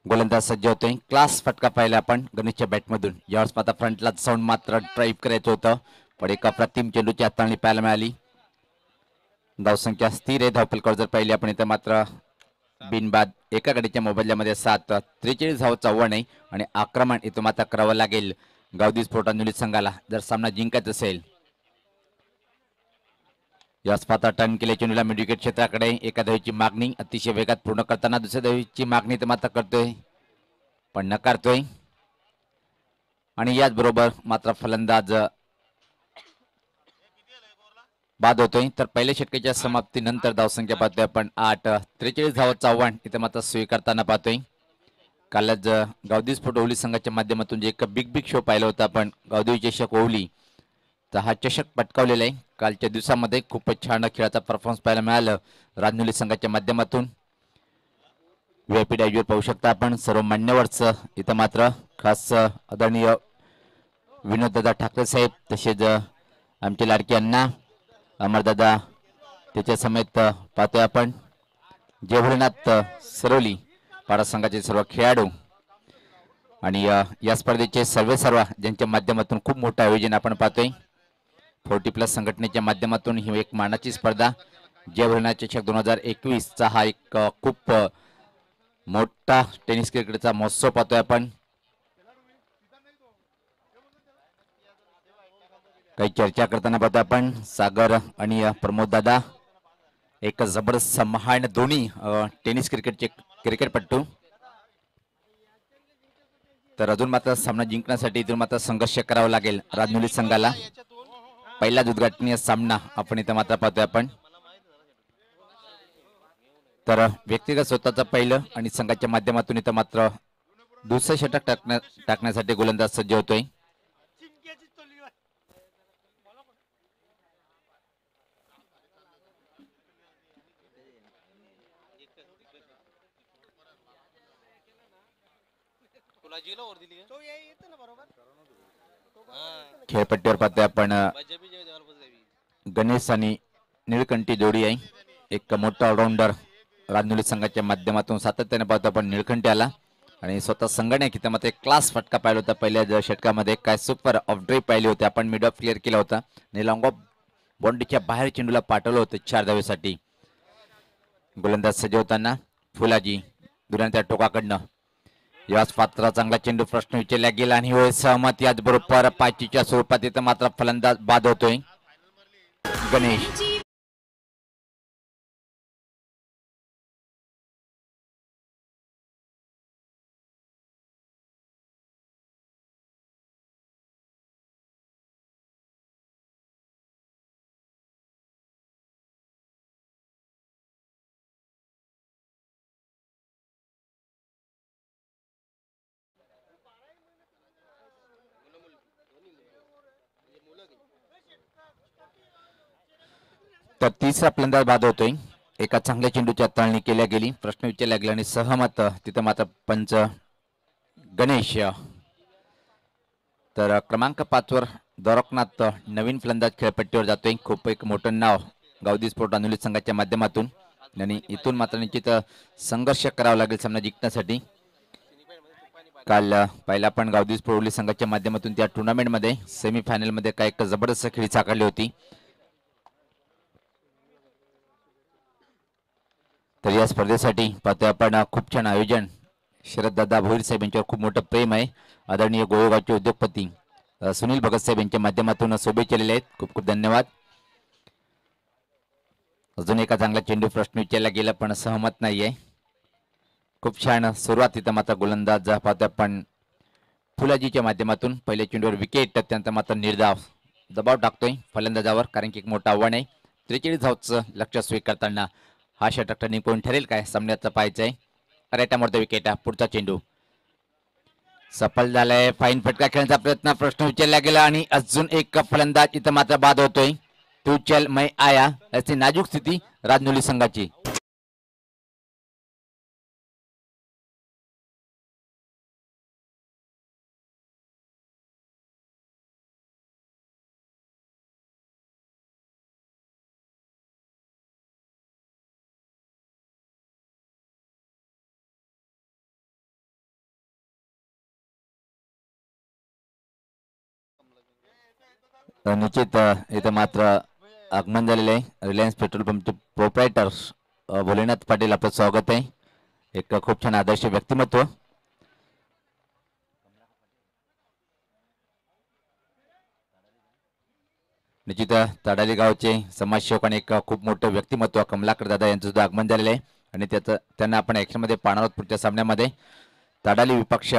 Speaker 4: गोलंदाज सज्ज होतोय. क्लास फटका पाहिला आपण गणेशच्या बॅटमधून. यावेळेस मात्र फ्रंटला जाऊन मात्र ड्राईव्ह करायचं होतं, पण एका प्रतिम चेंडूची हाताळणी पाहायला मिळाली. धावसंख्या स्थिर आहे. धावफलकावर जर पाहिली आपण इथं मात्र बिनबाद एका गडीच्या मोबदल्यामध्ये 7. 43 धावांचं आव्हान आहे आणि आक्रमण इथं मात्र करावं लागेल गावदी स्फोटानुलित संघाला जर सामना जिंकायचा असेल. या स्पर्धा टर्न केले चेंडूला मिड विकेट क्षेत्राकडे. एका धावेची मागणी अतिशय वेगात पूर्ण करताना दुसऱ्या धावेची मागणी तर मात्र करतोय पण नकारतोय आणि याचबरोबर मात्र फलंदाज बाद होतोय. तर पहिल्या षटकाच्या समाप्तीनंतर धावसंख्या पाहतोय आपण 8. 43 धावांचं आव्हान इथं मात्र स्वीकारताना पाहतोय. कालच गावदी स्फोट ओवली संघाच्या माध्यमातून जे एक बिग शो पाहिला होता आपण गावदेवी चषक ओवली, तर हा चषक पटकावलेला आहे. कालच्या दिवसामध्ये खूपच छान खेळाचा परफॉर्मन्स पाहायला मिळालं राजनुली संघाच्या माध्यमातून. व्हीआयपी डायव्हर पाहू शकता आपण सर्व मान्यवरच इथं मात्र खास आदरणीय विनोददादा ठाकरे साहेब, तसेच आमचे लाडके अण्णा अमरदादा त्याच्या समेत पाहतोय आपण जय भोलेनाथ सरवली पाडा संघाचे सर्व खेळाडू आणि या स्पर्धेचे सर्व ज्यांच्या माध्यमातून खूप मोठं आयोजन आपण पाहतोय. 40+ संघटनेच्या माध्यमातून ही एक मानाची स्पर्धा जय भोलेनाथ चषक 2021 चा हा एक खूप मोठा टेनिस क्रिकेटचा महोत्सव पाहतोय आपण. काही चर्चा करताना पाहतो आपण सागर आणि प्रमोद दादा एक जबरदस्त महान दोन्ही टेनिस क्रिकेटचे क्रिकेटपट्टू. तर अजून मात्र सामना जिंकण्यासाठी इथून मात्र संघर्ष करावा लागेल राजमुली संघाला. पहिलाच उद्घाटनीय सामना आपण इथं मात्र पाहतोय आपण. तर व्यक्तिगत स्वतःचं पहिलं आणि संघाच्या माध्यमातून इथं मात्र दुसरं षटक टाकण्यासाठी गोलंदाज सज्ज होतोय. खेळपट्टीवर पाहतोय आपण गणेश आणि निळकंठी जोडी आहे. एक मोठा ऑलराऊंडर राजनुली संघाच्या माध्यमातून सातत्याने पाहतो आपण निळकंठी आला आणि स्वतः संघाने किती मात्र एक क्लास फटका पाहिला होता पहिल्या षटकामध्ये. काय सुपर ऑफ ड्राईव्ह पाहिली होती आपण, मिड ऑफ क्लिअर केला होता आणि लॉंग ऑफ बाउंड्रीच्या बाहेर चेंडूला पाठवलं होतं 4 धावेसाठी. गोलंदाज सजवताना फुलाजी दुरांच्या टोकाकडनं याच पात्र चांगला चेंडू प्रश्न विचारला गेला आणि होय सहमत. याचबरोबर पाचीच्या स्वरूपात इथं मात्र फलंदाज बाद होतोय गणेश. तर तिसरा फलंदाज बाद होतोय. एका चांगल्या चेंडूची हाताळणी केल्या गेली, प्रश्न विचारला गेला आणि सहमत तिथं मात्र पंच गणेश. तर क्रमांक 5 वर द्वारकनाथ नवीन फलंदाज खेळपट्टीवर जातोय. खूप एक मोठं नाव गावदी स्पोर्ट अनुलित संघाच्या माध्यमातून आणि इथून मात्र निश्चित संघर्ष करावा लागेल सामना जिंकण्यासाठी. काल पहिला पण गावदी स्पोर्ट अनुलित संघाच्या माध्यमातून त्या टुर्नामेंटमध्ये सेमीफायनल मध्ये काय एक जबरदस्त खेळी साकारली होती. तर या स्पर्धेसाठी पाहतोय आपण खूप छान आयोजन. शरददादा भोईर साहेब यांच्यावर खूप मोठं प्रेम आहे. आदरणीय गोळेगावचे उद्योगपती सुनील भगत साहेब यांच्या माध्यमातून शुभेच्छा दिलेल्या आहेत. खूप खूप धन्यवाद. अजून एका चांगला चेंडू प्रश्न विचारला गेला पण सहमत नाहीये. खूप छान सुरुवात इथं मात्र गोलंदाज पाहतोय आपण फुलाजीच्या माध्यमातून पहिल्या चेंडूवर विकेट. त्यानंतर मात्र निर्धाव दबाव टाकतोय फलंदाजावर कारण की एक मोठं आव्हान आहे. 43 धावचं लक्ष स्वीकारताना हा षटक टर्निंग पॉईंट ठरेल काय सामन्याचं पाहायचं आहे. रेटामोरचा विकेट. पुढचा चेंडू सफल झालाय. फाईन फटका खेळण्याचा प्रयत्न प्रश्न विचारला गेला आणि अजून एक फलंदाज इथं मात्र बाद होतोय. तू चल मैं आया अशी नाजूक स्थिती राजनुली संघाची. निश्चित इथं मात्र आगमन झालेले आहे रिलायन्स पेट्रोल पंपचे प्रोप्रायटर भोलेनाथ पाटील आपलं स्वागत आहे. एक खूप छान आदर्श व्यक्तिमत्व. निश्चित ताडाली गावचे समाजसेवक आणि एक खूप मोठं व्यक्तिमत्व कमलाकर दादा यांचं सुद्धा आगमन झालेलं आहे आणि त्यांना आपण ऍक्शन मध्ये पाहणार आहोत पुढच्या सामन्यामध्ये. ताडाली विपक्ष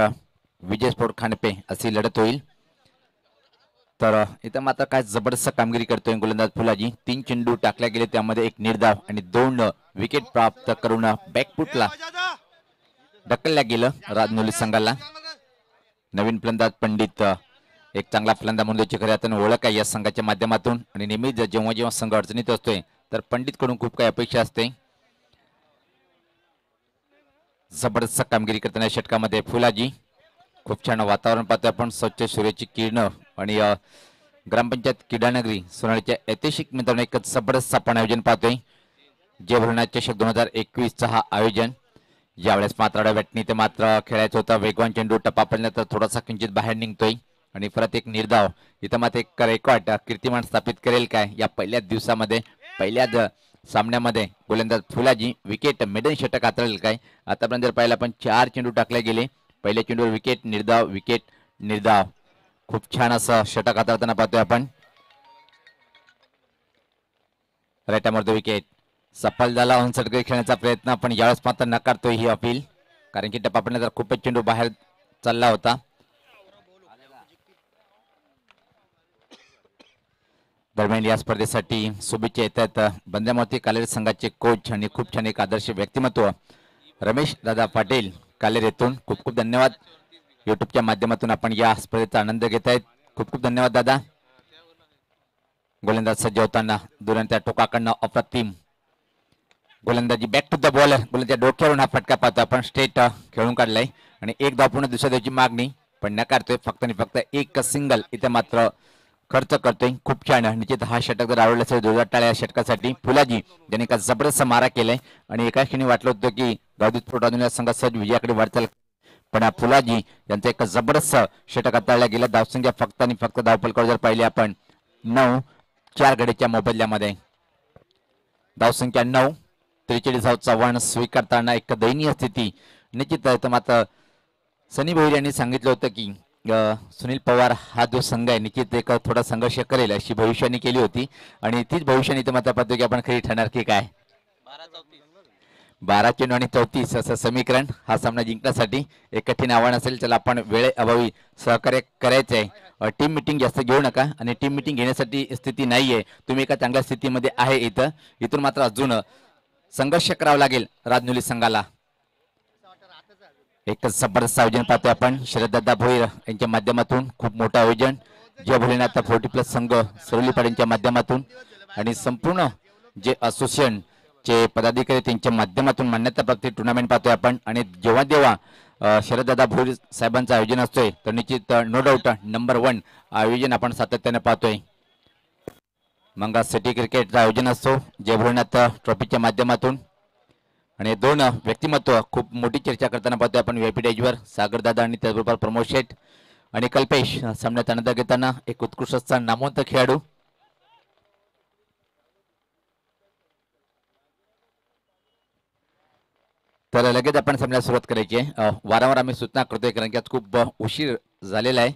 Speaker 4: विजय स्पोर्ट खांडपे अशी लढत होईल. तर इथं मात्र काय जबरदस्त कामगिरी करतोय गोलंदाज फुलाजी. 3 चेंडू टाकले गेले त्यामध्ये एक निर्धाव आणि 2 विकेट प्राप्त करून बॅकफुटला ढकलल्या गेलं राजनुली संघाला. नवीन फलंदाज पंडित एक चांगला फलंदाज म्हणून खऱ्या अर्थाने ओळख आहे या संघाच्या माध्यमातून आणि नेहमीच जेव्हा जेव्हा संघ अडचणीत असतोय तर पंडित कडून खूप काही अपेक्षा असते. जबरदस्त कामगिरी करताना षटकामध्ये फुलाजी. खूप छान वातावरण पाहतोय आपण. स्वच्छ सूर्याची किरण आणि ग्रामपंचायत क्रीडानगरी सोनाळीच्या ऐतिहासिक मैदानावर एक जबरदस्त आपण आयोजन पाहतोय. जय भोलेनाथ चषक 2021चा हा आयोजन. यावेळेस मात्र बॅटनी ते मात्र खेळायचं होतं. वेगवान चेंडू टप्पा पडल्यानंतर थोडासा किंचित बाहेर निघतोय आणि परत एक निर्धाव. इथं मात्र एक रेकॉर्ड कीर्तिमान स्थापित करेल काय या पहिल्याच दिवसामध्ये पहिल्याच सामन्यामध्ये गोलंदाज फुलाजी विकेट मेडन षटक हाताळेल काय. आतापर्यंत जर पाहिलं आपण 4 चेंडू टाकले गेले. पहिल्या चेंडूवर विकेट निर्धाव विकेट निर्धाव. खूप छान असं षटक हाताळताना पाहतोय आपण. राईट द विकेट सफल झाला. ऑनसेट खेळण्याचा प्रयत्न पण यावेळेस मात्र नकारतोय ही अपील, कारण की टप्पा पडण्याचा खूपच चेंडू बाहेर चालला होता. दरम्यान या स्पर्धेसाठी शुभेच्छा येतात बंद्यामारुती कालेर संघाचे कोच आणि खूप छान एक आदर्श व्यक्तिमत्व रमेश दादा पाटील कालेर येथून. खूप खूप धन्यवाद. युट्यूबच्या माध्यमातून आपण या स्पर्धेचा आनंद घेत आहेत. खूप खूप धन्यवाद दादा. गोलंदाज सज्ज होताना दुरांच्या टोकाकडनं अप्रतिम गोलंदाजी बॅक टू द बॉलर. गोलंदाच्या डोक्यावरून हा फटका पाहतो आपण. स्ट्रेट खेळून काढलाय आणि एक धाव पूर्ण दुसऱ्या धावची मागणी पण नकारतोय. फक्त आणि फक्त एक सिंगल इथे मात्र खर्च करतोय. खूप छान. निश्चित हा षटक जर आवडला असेल जोरदार टाळ्या या षटकासाठी. फुलाजी ज्यांनी का जबरदस्त मारा केलाय आणि एका क्षणी वाटलं होतं की गावदी स्फोट संघ सहज विजयाकडे वाटचाल, पण फुलाजी यांचा एक जबरदस्त षटक हाताळला गेला. धावसंख्या फक्त आणि फक्त धावफलकावर जर पाहिले आपण 9-4 गडीच्या मोबदल्यामध्ये. धावसंख्या 9, 43 धावचा वण स्वीकारताना एक दयनीय स्थिती. निश्चित मात्र सनी भोईर यांनी सांगितलं होतं की सुनील पवार हा जो संघ आहे निश्चित एक थोडा संघर्ष करेल अशी भविष्यवाणी केली होती आणि तीच भविष्यवाणी इथं मात्र पाहतो की आपण खरी ठरणार की काय. 12 चेंडू आणि 34 असं समीकरण हा सामना जिंकण्यासाठी एक कठीण आव्हान असेल. चला आपण वेळेअभावी सहकार्य करायचं आहे. टीम मिटिंग जास्त घेऊ नका आणि टीम मिटिंग घेण्यासाठी स्थिती नाहीये. तुम्ही एका चांगल्या स्थितीमध्ये आहे. इथून मात्र अजून संघर्ष करावा लागेल राजनुली संघाला. एक जबरदस्त आयोजन पाहतोय आपण शरददादा भोईर यांच्या माध्यमातून. खूप मोठं आयोजन जय भोलेनाथ 40+ संघ सरोलीपाड यांच्या माध्यमातून आणि संपूर्ण जे असोसिएशन चे पदाधिकारी त्यांच्या माध्यमातून मान्यता प्राप्त टुर्नामेंट पाहतोय आपण. आणि जेव्हा जेव्हा शरददादा भोईर साहेबांचं आयोजन असतोय तर निश्चित नो डाऊट नंबर 1 आयोजन आपण सातत्याने पाहतोय. मंगा सिटी क्रिकेटचं आयोजन असतो जय भोलेनाथ ट्रॉफीच्या माध्यमातून. आणि दोन व्यक्तिमत्व खूप मोठी चर्चा करताना पाहतोय आपण व्हीआयपी स्टेजवर. सागरदादा आणि त्याचबरोबर प्रमोद शेठ आणि कल्पेश सामन्यात आनंद घेताना एक उत्कृष्ट असा नामवंत खेळाडू. तर लगेच आपण सामन्याला सुरुवात करायची आहे. वारंवार आम्ही सूचना करतोय कारण की आज खूप उशीर झालेला आहे.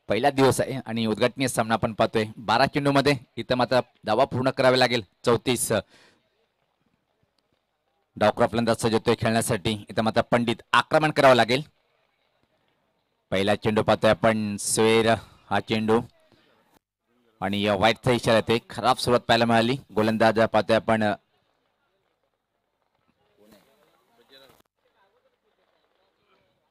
Speaker 4: पहिला दिवस आहे आणि उद्घाटनीय सामना आपण पाहतोय. 12 चेंडूमध्ये इथं मात्र धावा पूर्ण करावे लागेल. 34 डावक्रा फलंदाज सज्ज होतोय खेळण्यासाठी. इथं मात्र पंडित आक्रमण करावं लागेल. पहिला चेंडू पाहतोय आपण स्वेर हा चेंडू आणि वाईटचा इशारा येते. खराब सुरुवात पाहायला मिळाली. गोलंदाज पाहतोय आपण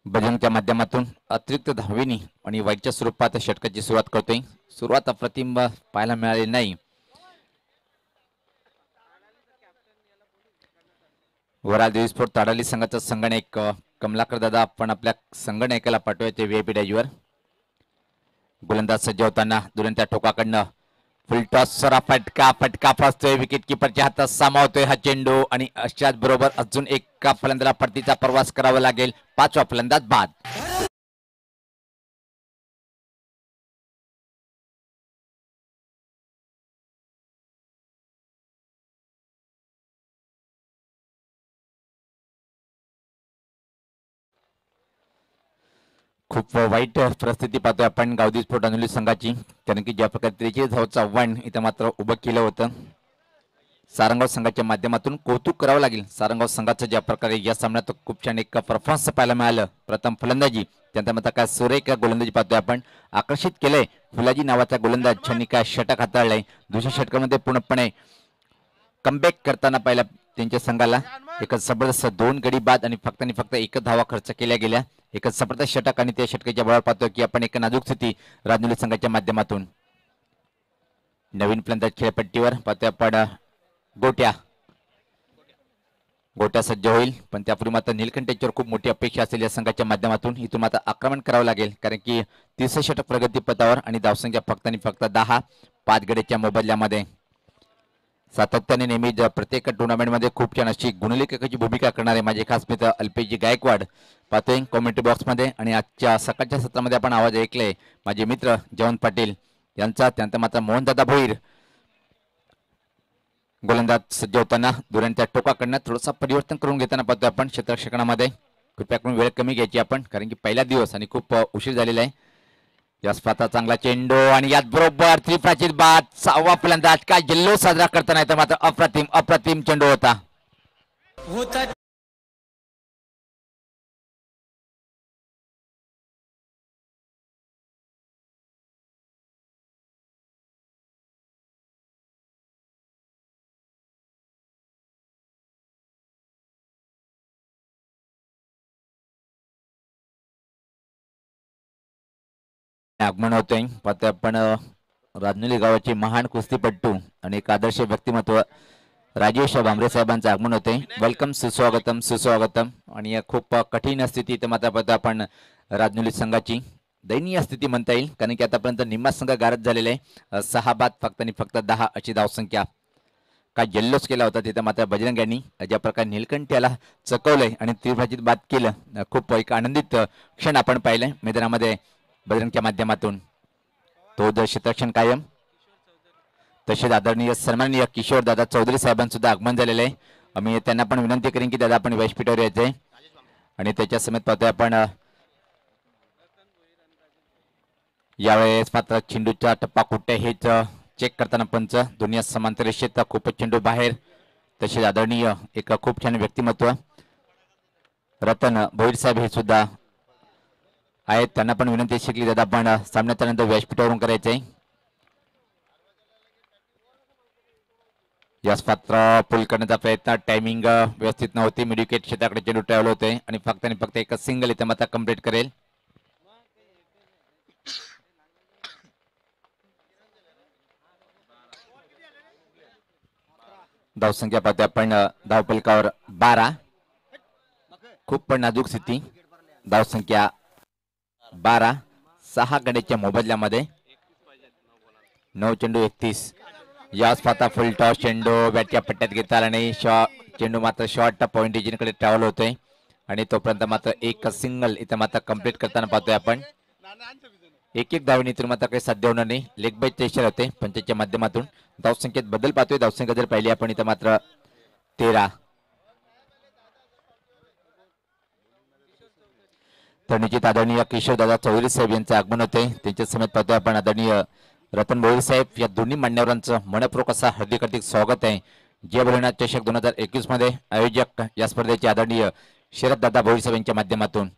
Speaker 4: बजरंगच्या माध्यमातून अतिरिक्त धावेनी आणि वाईटच्या स्वरूपात षटकाची सुरुवात करतोय. सुरुवात अप्रतिम पाहायला मिळाली नाही. वराल देवीस्फोट ताडाली संघाचा संगणक कमलाकर दादा आपण आपल्या संगणकाला पाठवूया ते व्हीआयपी स्टेजवर. गोलंदाज सज्ज होताना दुरंत्या टोकाकडनं फुल टॉस सरा फटका फसतोय. विकेट किपरच्या हातात सामावतोय हा चेंडू आणि अशाच बरोबर अजून एका फलंदाजाला परतीचा प्रवास करावा लागेल. 5वा फलंदाज बाद. खूप वाईट परिस्थिती पाहतोय आपण गावदी स्फोट अनुली संघाची. कारण की ज्या प्रकारे 43 धावचं आव्हान इथं मात्र उभं केलं होतं. सारंगाव संघाच्या माध्यमातून कौतुक करावं लागेल. सारंगाव संघाचं ज्या प्रकारे या सामन्यात खूप छान एक परफॉर्मन्स पाहायला मिळालं. प्रथम फलंदाजी त्यानंतर मात्र काय सुरेख गोलंदाजी पाहतोय आपण. आकर्षित केलंय फुलाजी नावाचा गोलंदाज ज्यांनी काय षटक हाताळलंय. दुसऱ्या षटकामध्ये पूर्णपणे कमबॅक करताना पाहिला त्यांच्या संघाला. एक जबरदस्त 2 गडी बाद आणि फक्त एक धावा खर्च केल्या गेल्या. एक जबरदस्त षटक आणि त्या षटकाच्या बळावर पाहतोय की आपण एक नाजूक स्थिती राजनुली संघाच्या माध्यमातून. नवीन फलंदाज खेळपट्टीवर पाहतोय आपण गोट्या सज्ज होईल. पण त्यापूर्वी मात्र नीलकंठ याच्यावर खूप मोठी अपेक्षा असेल या संघाच्या माध्यमातून. इथून मात्र आक्रमण करावं लागेल कारण की 30 षटक प्रगतीपथावर आणि धावसंख्या फक्त आणि फक्त 10. 5 गड्याच्या मोबदल्यामध्ये सातत्याने नेहमी प्रत्येक टुर्नामेंटमध्ये खूप छान अशी गुणलेखकाची भूमिका करणारे माझे खास मित्र अल्पेशजी गायकवाड पाहतोय कॉमेंट्री बॉक्समध्ये. आणि आजच्या सकाळच्या सत्रामध्ये आपण आवाज ऐकले माझे मित्र जयवंत पाटील यांचा. त्यानंतर मात्र मोहनदादा भोईर गोलंदाज सज्ज होताना दुरांच्या टोकाकडनं थोडंसं परिवर्तन करून घेताना पाहतोय आपण क्षेत्ररक्षणामध्ये. कृपया करून वेळ कमी घ्यायची आपण कारण की पहिला दिवस आणि खूप उशीर झालेला आहे. यशपाता चांगला चेंडू आणि यात बरोबर त्रिफळाची बाद. 6वा फलंदाज काय जल्लोष साजरा करताना तर मात्र अप्रतिम अप्रतिम चेंडू होता. आगमन होतोय पाहतोय आपण राजनुली गावाचे महान कुस्तीपट्टू आणि एक आदर्श व्यक्तिमत्व राजेश भांबरे साहेबांचं आगमन होते. वेलकम, सुस्वागतम सुस्वागतम. आणि या खूप कठीण स्थिती इथे मात्र पाहतो आपण राजनुली संघाची दयनीय स्थिती म्हणता येईल, कारण की आतापर्यंत निम्मा संघ गारद झालेले आहे. 6 बाद फक्त आणि फक्त 10 अशी धावसंख्या. काय जल्लोष केला होता तिथे मात्र बजरंग यांनी ज्या प्रकारे निलकंठ याला चकवलंय आणि त्रिफळाची बाद केलं. खूप एक आनंदित क्षण आपण पाहिलंय मैदानामध्ये बजरंगच्या माध्यमातून. तो क्षेत्रक्षण कायम. तसेच आदरणीय सन्माननीय किशोर दादा चौधरी साहेबांचं सुद्धा आगमन झालेलं आहे. आम्ही त्यांना पण विनंती करेन की दादा आपण व्यासपीठावर यायचंय. आणि त्याच्या समेत पाहतोय आपण यावेळेस मात्र चेंडूच्या टप्पा कुठे हेच चेक करताना पंच दोन्ही समांतर रेषेत खूपच चेंडू बाहेर. तसेच आदरणीय एक खूप छान व्यक्तिमत्व रतन भोईर साहेब हे सुद्धा आहेत, त्यांना पण विनंती शिकली दादा आपण सामन्याच्या नंतर व्यासपीठावरून करायचंय. यास पात्र पुल करण्याचा प्रयत्न, टायमिंग व्यवस्थित नव्हती. मिडविकेट क्षेत्राकडे चेंडू ट्रॅव्हल होते आणि फक्त एक सिंगल इथे मात्र कंप्लीट करेल. धावसंख्या पाहतोय आपण धावपलकावर 12. खूप पण नाजूक स्थिती. धावसंख्या 12. 6 गड्याच्या मोबदल्यामध्ये 9 चेंडू 31. यास पाहता फुल टॉस चेंडू बॅटच्या पट्ट्यात घेतात आणि चेंडू मात्र शॉर्ट पॉइंट कडे ट्रॅव्हल होतोय आणि तोपर्यंत मात्र एक सिंगल इथं मात्र कंप्लीट करताना पाहतोय आपण. एक धावणी तर मात्र काही साध्य होणार नाही. लेग बाईचे इशारा होते पंचाच्या माध्यमातून. धावसंख्येत बदल पाहतोय. धावसंख्या जर पाहिली आपण इथं मात्र 13. तर निश्चित आदरणीय किशोर दादा चौधरी साहेब यांचे आगमन होते. त्यांच्या समेत पाहतोय आपण आदरणीय रतन भोईर साहेब. या दोन्ही मान्यवरांचं मनपूर्वक असं हार्दिक स्वागत आहे. जय भोलेनाथ चषक 2021 मध्ये आयोजक या स्पर्धेचे आदरणीय शरद दादा भोईर साहेब यांच्या माध्यमातून.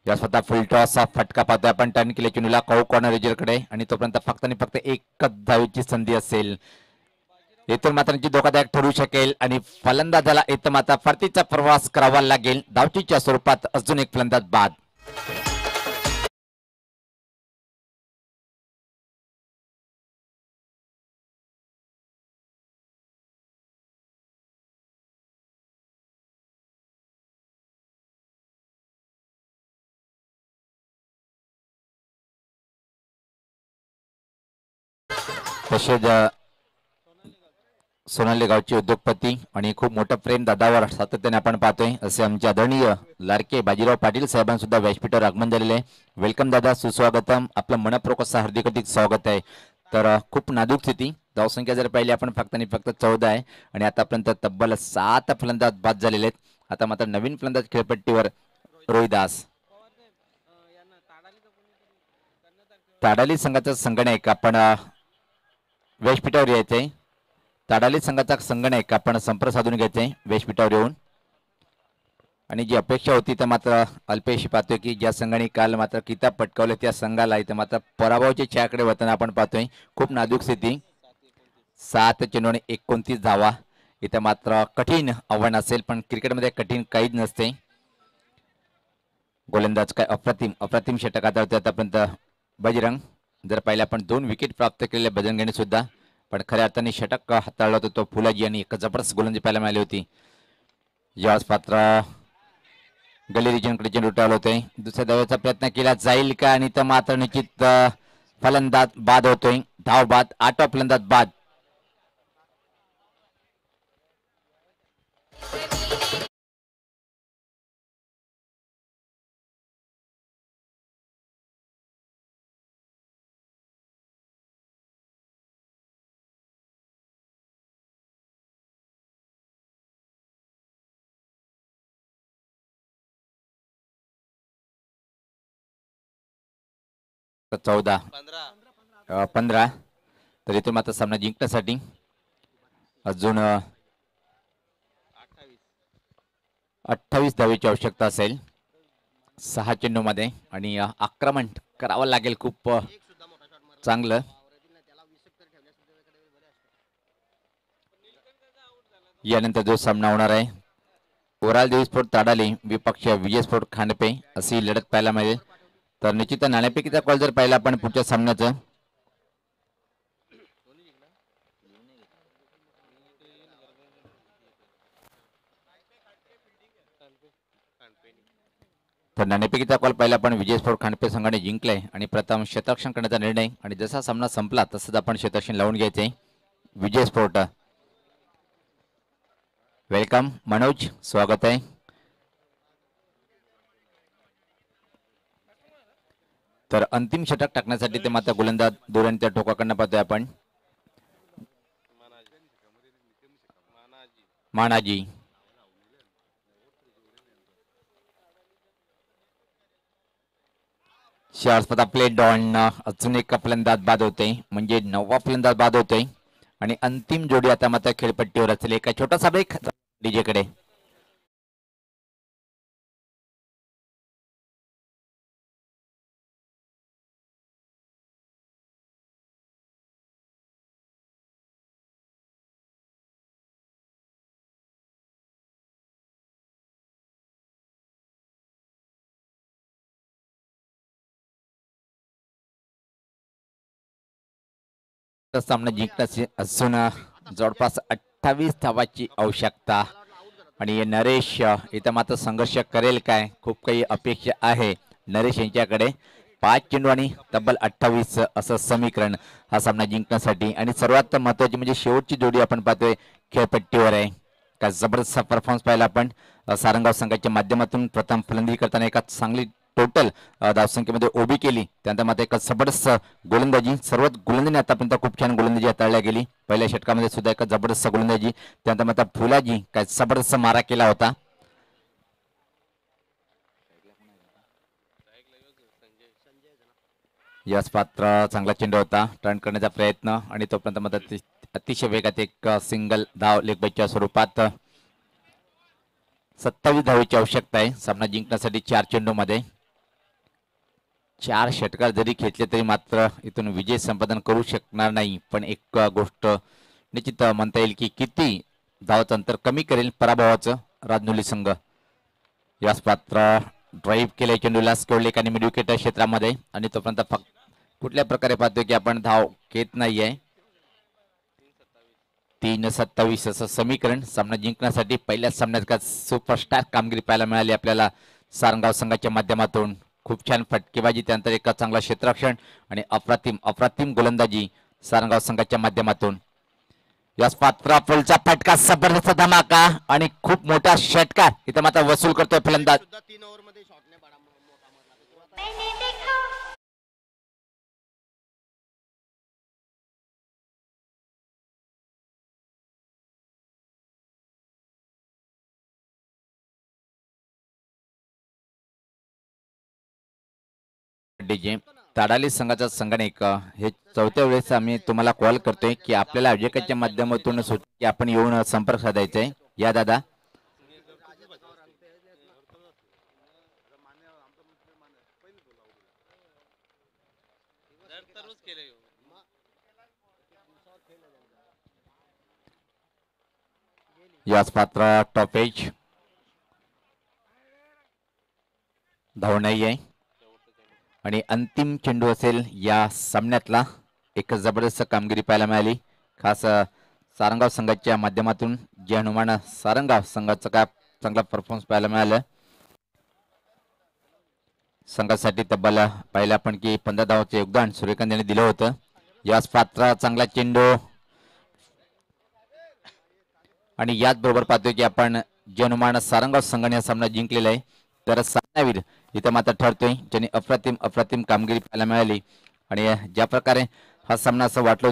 Speaker 4: या स्वतः फुल टॉस फटका पाहतोय आपण टर्न केले चेंडूला कौ कॉर्नर रेजरकडे आणि तोपर्यंत फक्त आणि फक्त एकच धावेची संधी असेल. इथून मात्र धोकादायक ठरू शकेल आणि फलंदाजाला इथं मात्र परतीचा प्रवास करावा लागेल. धावचीच्या स्वरूपात अजून एक फलंदाज बाद. तसेच सोनाली गावचे उद्योगपती आणि खूप मोठं प्रेम दादावर सातत्याने आपण पाहतोय असे आमचे आदरणीय लाडके बाजीराव पाटील साहेबांना सुद्धा व्यासपीठावर आगमन झालेले आहे. वेलकम दादा, सुस्वागतम. आपलं मनपूर्वक असं हार्दिक स्वागत आहे. तर खूप नाजूक स्थिती. धावसंख्या जर पाहिली आपण फक्त आणि फक्त 14 आहे आणि आतापर्यंत तब्बल 7 फलंदाज बाद झालेले आहेत. आता मात्र नवीन फलंदाज खेळपट्टीवर रोहिदास. ताडाली संघाचा संगणक आपण व्यासपीठावर यायचंय. ताडाली संघाचा संगणक आपण संपर्क साधून घ्यायचंय व्यासपीठावर येऊन. आणि जी अपेक्षा होती तर मात्र अल्पेशी पाहतोय की ज्या संघाने काल मात्र किताब पटकावले त्या संघाला इथं मात्र पराभवाच्या छायाकडे वळताना आपण पाहतोय. खूप नाजूक स्थिती. 7 चेंडू आणि 29 धावा. इथं मात्र कठीण आव्हान असेल, पण क्रिकेटमध्ये कठीण काहीच नसते. गोलंदाज काय अप्रतिम षटक आधारते आतापर्यंत बजरंग. जर पाहिलं आपण 2 विकेट प्राप्त केलेल्या बजरंगाने सुद्धा, पण खऱ्या अर्थाने षटक हाताळला होता तो फुलाजी आणि एक जबरदस्त गोलंदाजी पाहायला मिळाली होती. याच पात्र गली रिजनकडे चेंडू टाळले होते. दुसऱ्या धावेचा प्रयत्न केला जाईल का आणि तर मात्र निश्चित फलंदाज बाद होतोय. धाव बाद. 8वा फलंदाज बाद. 14 15. तर इथून मात्र सामना जिंकण्यासाठी अजून 28 धावेची आवश्यकता असेल 6 चेंडूमध्ये आणि आक्रमण करावं लागेल खूप चांगलं. यानंतर जो सामना होणार आहे ओराल देवीस्फोट ताडाली विपक्ष विजयस्फोट खांडपे अशी लढत पाहायला मिळेल. तर निश्चित नाणेफेकीचा कॉल जर पाहिला आपण पुढच्या सामन्याचं तर नाणेफेकीचा कॉल पाहिला आपण विजयस्फोट खांडपे संघाने जिंकलाय आणि प्रथम शतरक्षण करण्याचा निर्णय आणि जसा सामना संपला तसंच आपण शतरक्षण लावून घ्यायचे. विजयस्फोट वेलकम मनोज स्वागत आहे. तर अंतिम षटक टाकण्यासाठी ते मात्र गोलंदाज दोऱ्यांच्या ठोकाकडनं पाहतोय आपण मानाजी. शार्सपदा प्ले डॉन अजून एक फलंदाज बाद होते म्हणजे 9वा फलंदाज बाद होतोय आणि अंतिम जोडी आता मात्र खेळपट्टीवर असेल. एका छोटासा ब्रेक डीजे कडे. सामना जिंकण्याची अजून जवळपास 28 धावाची आवश्यकता आणि नरेश इथं मात्र संघर्ष करेल काय खूप काही अपेक्षा आहे नरेश यांच्याकडे. 5 चेंडू आणि तब्बल 28 असं समीकरण हा सामना जिंकण्यासाठी. आणि सर्वात महत्वाची म्हणजे शेवटची जोडी आपण पाहतोय खेळपट्टीवर आहे. का जबरदस्त परफॉर्मन्स पाहिला आपण सारंगाव संघाच्या माध्यमातून. प्रथम फलंदाजी करताना एका चांगली टोटल धावसंख्येमध्ये उभी केली. त्यानंतर मात्र एक जबरदस्त गोलंदाजी सर्वात गोलंदाजी आतापर्यंत खूप छान गोलंदाजी हाताळल्या गेली. पहिल्या षटकामध्ये सुद्धा एक जबरदस्त गोलंदाजी. त्यानंतर मात्र फुलाजी काय जबरदस्त मारा केला होता. याच पात्र चांगला चेंडू होता टर्न करण्याचा प्रयत्न आणि तोपर्यंत मात्र अतिशय वेगात एक सिंगल धाव लेगबाईच्या स्वरूपात. 27 धावेची आवश्यकता आहे सामना जिंकण्यासाठी 4 चेंडूमध्ये. 4 षटकार जरी खेचले तरी मात्र इथून विजय संपादन करू शकणार नाही. पण एक गोष्ट निश्चित म्हणता येईल की किती धावाचं अंतर कमी करेल पराभवाचं राजनुली संघ. याच पात्र ड्राईव्ह केले चेंडूला स्कोरलेक आणि मिडविकेट क्षेत्रामध्ये आणि तोपर्यंत फक्त कुठल्या प्रकारे पाहतोय की आपण धाव घेत नाहीये. 3-27 असं समीकरण सामना जिंकण्यासाठी पहिल्याच सामन्यात का सुपरस्टार कामगिरी पाहायला मिळाली आपल्याला सारंगाव संघाच्या माध्यमातून. खूप छान फटकेबाजी त्यानंतर एक चांगला क्षेत्ररक्षण आणि अप्रतिम गोलंदाजी सारंगाव संघाच्या माध्यमातून. याच पात्रा पुलचा फटका जबरदस्त धमाका आणि खूप मोठा षटकार इथं मात्र वसूल करतोय फलंदाज. डीजे ताडाली संघाचा संगणक हे चौथ्या वेळेस आम्ही तुम्हाला कॉल करतोय की आपल्याला आयोजकाच्या माध्यमातून की आपण येऊन संपर्क साधायचा आहे. या दादा याच पात्र टॉपेज धाव नाही आहे आणि अंतिम चेंडू असेल या सामन्यातला. एक जबरदस्त कामगिरी पाहायला मिळाली खास सारंगाव संघाच्या माध्यमातून. जे हनुमान सारंगाव संघाचं काय चांगला परफॉर्मन्स पाहायला मिळालं. संघासाठी तब्बल पाहिलं आपण की 15 धावांचे योगदान सूर्यकांत यांनी दिलं होतं. याच पात्र चांगला चेंडू आणि याच बरोबर पाहतोय की आपण जे हनुमान सारंगाव संघाने हा सामना जिंकलेला आहे. तर सामनावीर इथं मात्र ठरतोय ज्यांनी अप्रतिम कामगिरी पाहायला मिळाली आणि ज्या प्रकारे हा सामना असं वाटलं